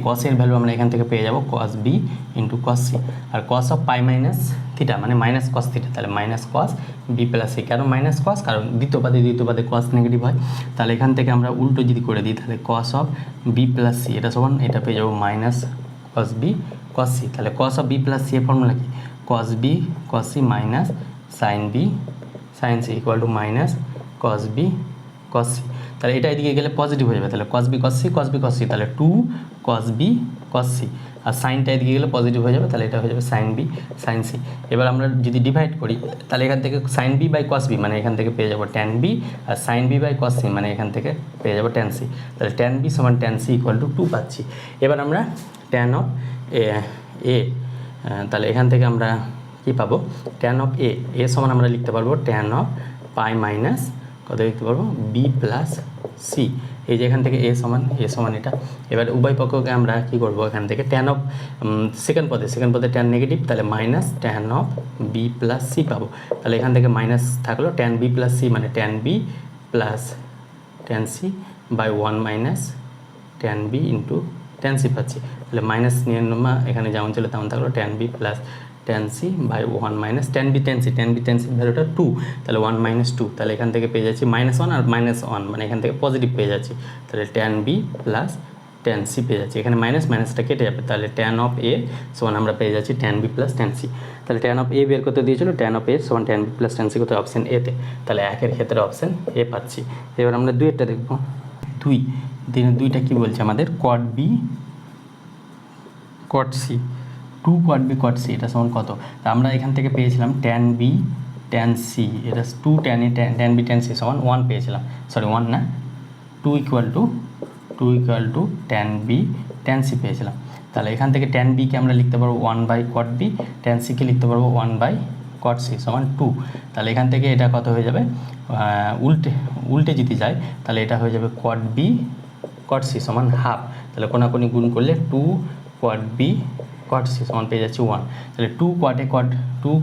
Speaker 1: কসের ভ্যালু আমরা এখান থেকে পেয়ে যাব cos b into cos c, আর cos of pi minus theta মানে মাইনাস কস থিটা, তাহলে minus cos B plus c. কেন মাইনাস কস, কারণ দ্বিতীয় পাদে কস নেগেটিভ হয়, তাহলে এখান থেকে আমরা উল্টো যদি করে দিই তাহলে cos of B plus C এটা সমান এটা পেয়ে যাবো minus cos B cos C. তাহলে cos of B plus C এর ফর্মুলা কি cos B cos C minus sine B sine C equal to minus cos B cos C. তাহলে এটা এদিকে গেলে পজিটিভ হয়ে যাবে, তাহলে কস বি কস সি তাহলে 2 কস বি কস সি, আর সাইনটা এদিকে গেলে পজিটিভ হয়ে যাবে, তাহলে এটা হয়ে যাবে সাইন বি সাইন সি। এবার আমরা যদি ডিভাইড করি তাহলে এখান থেকে sine b by cos b মানে এখান থেকে পেয়ে যাবো ট্যান বি, আর sine b by cos c মানে এখান থেকে পেয়ে যাবো ট্যান সি, তাহলে ট্যান বি সমান ট্যান সি ইকুয়াল টু 2 পাচ্ছি। এবার আমরা ট্যান অফ এ তাহলে এখান থেকে আমরা কী পাবো ট্যান অফ এ সমান আমরা লিখতে পারবো ট্যান অফ পাই মাইনাস কত লিখতে পারবো বি প্লাস সি, এই যে এখান থেকে এ সমান এটা। এবার উভয় পক্ষকে আমরা কী করবো এখান থেকে ট্যান অফ সেকেন্ড পদে ট্যান নেগেটিভ, তাহলে minus tan of B plus c পাবো, তাহলে এখান থেকে মাইনাস থাকলো ট্যান বি প্লাস সি মানে tan b plus tan c by 1 minus tan b into tan c পাচ্ছি, তাহলে মাইনাস নিয়ে এখানে যেমন ছিল তেমন থাকলো tan b plus tan c by 1 minus tan b tan c ভ্যালুটা 2, তাহলে 1 - 2, তাহলে এখান থেকে পেয়ে যাচ্ছি -1 আর -1 মানে এখান থেকে পজিটিভ পেয়ে যাচ্ছি, তাহলে tan b plus tan c পেয়ে যাচ্ছি, এখানে মাইনাসটা কেটে যাবে, তাহলে ট্যান অফ এ সমান আমরা পেয়ে যাচ্ছি tan b plus tan c. তাহলে ট্যান অফ এ বের করতে দিয়েছিল, ট্যান অফ এ সমান tan b plus tan c কোথায় অপশন এতে, তাহলে 1-এর ক্ষেত্রে অপশন এ পাচ্ছি। এবার আমরা 2-এরটা দেখবো, 2টা কী বলছে আমাদের cot b cot c 2 cot b cot c এটা সমান কত, তা আমরা এখান থেকে পেয়েছিলাম ট্যান বি ট্যান সি, এটা 2 ট্যান বি ট্যান সি সমান 1 পেয়েছিলাম, সরি 1 না 2 equal to tan b tan c পেয়েছিলাম। তাহলে এখান থেকে ট্যান বিকে আমরা লিখতে পারবো 1 বাই কট বি, ট্যান সিকে লিখতে পারবো 1 বাই কট সি সমান 2, তাহলে এখান থেকে এটা কত হয়ে যাবে উল্টে যদি যায় তাহলে এটা হয়ে যাবে কট বি কট সি সমান হাফ, তাহলে কোনাকুনি গুণ করলে 2 কট বি কট সি সমান পেয়ে যাচ্ছি 1, তাহলে 2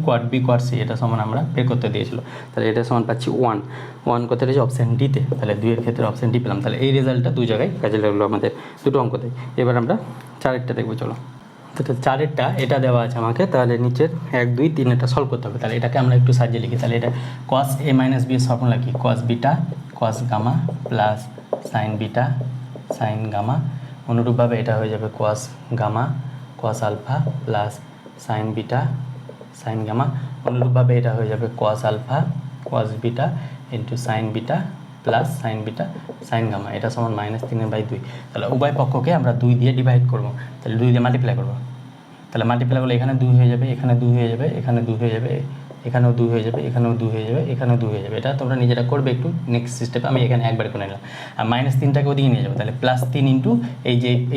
Speaker 1: কট বি কট সি এটা সমান আমরা বের করতে দিয়েছিল, তাহলে এটা সমান পাচ্ছি 1 কোথায় রয়েছে অপশান ডিতে, তাহলে 2-এর ক্ষেত্রে অপশান ডি পেলাম। তাহলে এই রেজাল্টটা 2 জায়গায় কাজে লাগলো আমাদের দুটো অঙ্কতে। এবার আমরা 4-এরটা দেখবো চলো, তো 4-এরটা এটা দেওয়া আছে আমাকে, তাহলে নিচের 1 2 3 এটা সলভ করতে হবে, তাহলে এটাকে আমরা একটু সাজিয়ে লিখি, তাহলে এটা কস এ মাইনাস বি এর ফর্মুলা কি cos beta cos gamma plus sine beta sine gamma, অনুরূপভাবে এটা হয়ে যাবে cos gamma cos alpha plus sine beta sine gamma, অনুরূপভাবে এটা হয়ে যাবে cos alpha cos beta into sine beta plus sine beta sine gamma, এটা সমান -3/2। তাহলে উভয় পক্ষকে আমরা 2 দিয়ে ডিভাইড করবো, তাহলে 2 দিয়ে মাল্টিপ্লাই করবো, তাহলে মাল্টিপ্লাই করলে এখানে 2 হয়ে যাবে, এখানে 2 হয়ে যাবে, এখানে 2 হয়ে যাবে, এখানেও 2 হয়ে যাবে, এখানেও 2 হয়ে যাবে, এখানেও 2 হয়ে যাবে, এটা তোমরা নিজেরা করবে একটু নেক্সট স্টেপে, আমি এখানে একবার করে নিলাম, আর -3টাকে ওদিকে নিয়ে যাবো, তাহলে +3 ইন্টু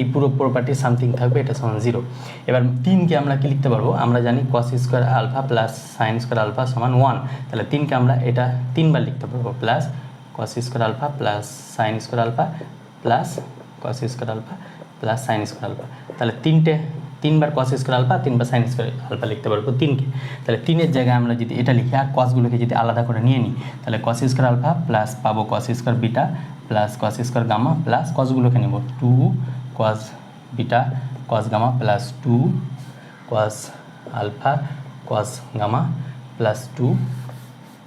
Speaker 1: এই পুরো প্রপার্টি সামথিং থাকবে এটা সমান 0। এবার 3কে আমরা কি লিখতে পারবো, আমরা জানি cos square alpha plus sine square alpha সমান 1, তাহলে 3কে আমরা এটা 3বার লিখতে পারবো, plus cos square alpha plus sine square alpha প্লাস cos square alpha plus sine square alpha, তাহলে 3বার cos স্কোয়ার আলফা 3বার সাইন স্কোয়ার আলফা লিখতে পারবো 3কে, তাহলে 3-এর জায়গায় আমরা যদি এটা লিখি আর কসগুলোকে যদি আলাদা করে নিয়ে নিই, তাহলে cos স্কোয়ার আলফা প্লাস পাবো cos square beta plus cos square gamma plus কসগুলোকে নেব 2 cos beta cos gamma plus 2 cos alpha cos gamma plus 2,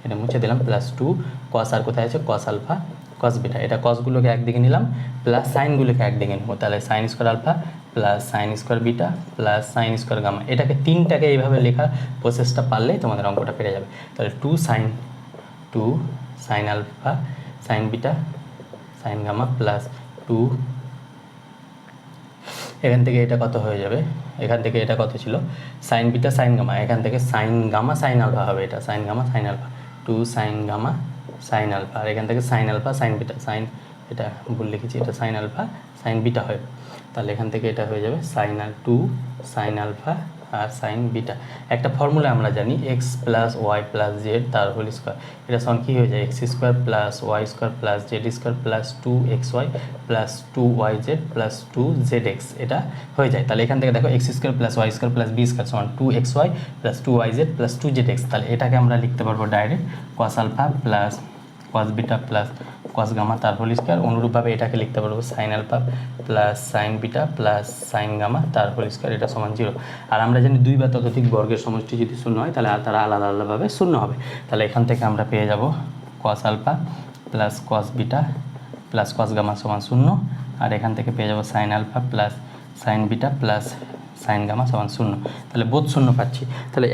Speaker 1: এটা মুছে দিলাম, প্লাস 2 cos আর কোথায় আছে cos আলফা cos বিটা, এটা কসগুলোকে একদিকে নিলাম প্লাস সাইনগুলোকে একদিকে নেব, তাহলে sine square alpha plus sign square beta plus sign square gamma, এটাকে 3টাকে এইভাবে লেখা প্রসেসটা পারলেই তোমাদের অঙ্কটা পেরে যাবে। তাহলে 2 sine alpha sine beta sine gamma plus 2 এখান থেকে এটা কত হয়ে যাবে, এখান থেকে এটা কত ছিল সাইন বিটা সাইন গামা, এখান থেকে সাইন গামা সাইন আলফা হবে, এটা sine gamma sine alpha, 2 sine gamma sine alpha, আর এখান থেকে sine alpha sine beta, sine এটা ভুল লিখেছি, এটা সাইন আলফা সাইন বিটা হয়। তাহলে এখান থেকে এটা হয়ে যাবে সাইন 2 সাইন আলফা আর সাইন বিটা। একটা ফর্মুলা আমরা জানি x plus y plus z তার হোল স্কোয়ার, এটা সমান কী হয়ে যায় x square plus y square plus z square plus 2xy plus 2yz plus 2zx, এটা হয়ে যায়। তাহলে এখান থেকে দেখো x square plus y square plus b square সমান 2xy plus 2yz plus 2zx। তাহলে এটাকে আমরা লিখতে পারবো direct cos alpha plus cos beta plus cos gamma তার হোল স্কোয়ার। অনুরূপভাবে এটাকে লিখতে পারবো sine alpha plus sine beta plus sine gamma তার হোল স্কোয়ার, এটা সমান 0। আর আমরা জানি 2 বা ততোধিক বর্গের সমষ্টি যদি শূন্য হয় তাহলে তারা আলাদা আলাদাভাবে শূন্য হবে। তাহলে এখান থেকে আমরা পেয়ে যাব cos alpha plus cos beta plus cos gamma সমান 0, আর এখান থেকে পেয়ে যাব sine alpha plus sine beta plus sine gamma সমান 0। তাহলে বোধ শূন্য পাচ্ছি। তাহলে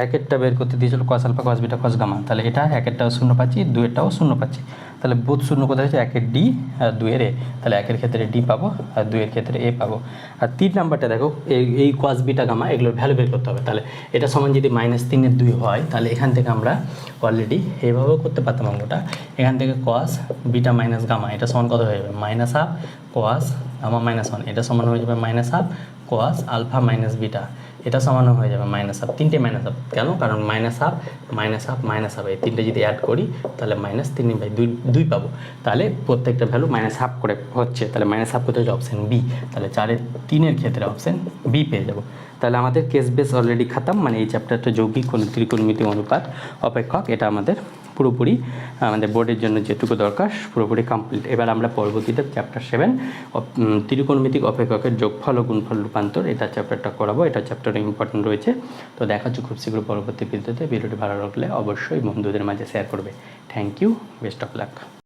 Speaker 1: একেরটা বের করতে দিয়েছিল cos alpha cos beta cos gamma, তাহলে এটা একেরটাও শূন্য পাচ্ছি, দুয়েরটাও শূন্য পাচ্ছি। তাহলে বোধ শূন্য কোথায় হচ্ছে, একের ডি আর দুয়ের এ, তাহলে একের ক্ষেত্রে ডি পাবো আর দুয়ের ক্ষেত্রে এ পাবো। আর 3 নাম্বারটা দেখো এই কস বিটা গামা এগুলোর ভ্যালু বের করতে হবে। তাহলে এটা সমান যদি -3/2 হয় তাহলে এখান থেকে আমরা অলরেডি এইভাবেও করতে পারতাম অঙ্কটা। এখান থেকে কস বিটা মাইনাস গামা এটা সমান কত হয়ে যাবে -1/2 কস গামা -1, এটা সমান হয়ে যাবে -1/2 কস আলফা মাইনাস বিটা, এটা সমান হয়ে যাবে -1/2, তিনটে -1/2 কেন, কারণ -1/2 -1/2 এই তিনটে যদি অ্যাড করি তাহলে -3/2 পাবো। তাহলে প্রত্যেকটা ভ্যালু -1/2 করে হচ্ছে, তাহলে -1/2 কোথায় হচ্ছে অপশান বি, তাহলে 4/3 ক্ষেত্রে অপশান বি পেয়ে যাব। তাহলে আমাদের কেস বেস অলরেডি খাতাম, মানে এই চ্যাপ্টারটা যৌগিক কোন ত্রিকোণমিতি অনুপাত অপেক্ষক এটা আমাদের পুরোপুরি আমাদের বোর্ডের জন্য যেটুকু দরকার পুরোপুরি কমপ্লিট। এবার আমরা পরবর্তীতে চ্যাপ্টার 7 ত্রিকোণমিতিক অপেক্ষকের যোগফল ও গুণফল রূপান্তর এটা চ্যাপ্টারটা করাবো, এটা চ্যাপ্টারে ইম্পর্টেন্ট রয়েছে। তো দেখা হচ্ছে খুব শীঘ্র পরবর্তী ভিডিওতে। ভিডিওটি ভালো লাগলে অবশ্যই বন্ধুদের মাঝে শেয়ার করবে। Thank you, best of lakh.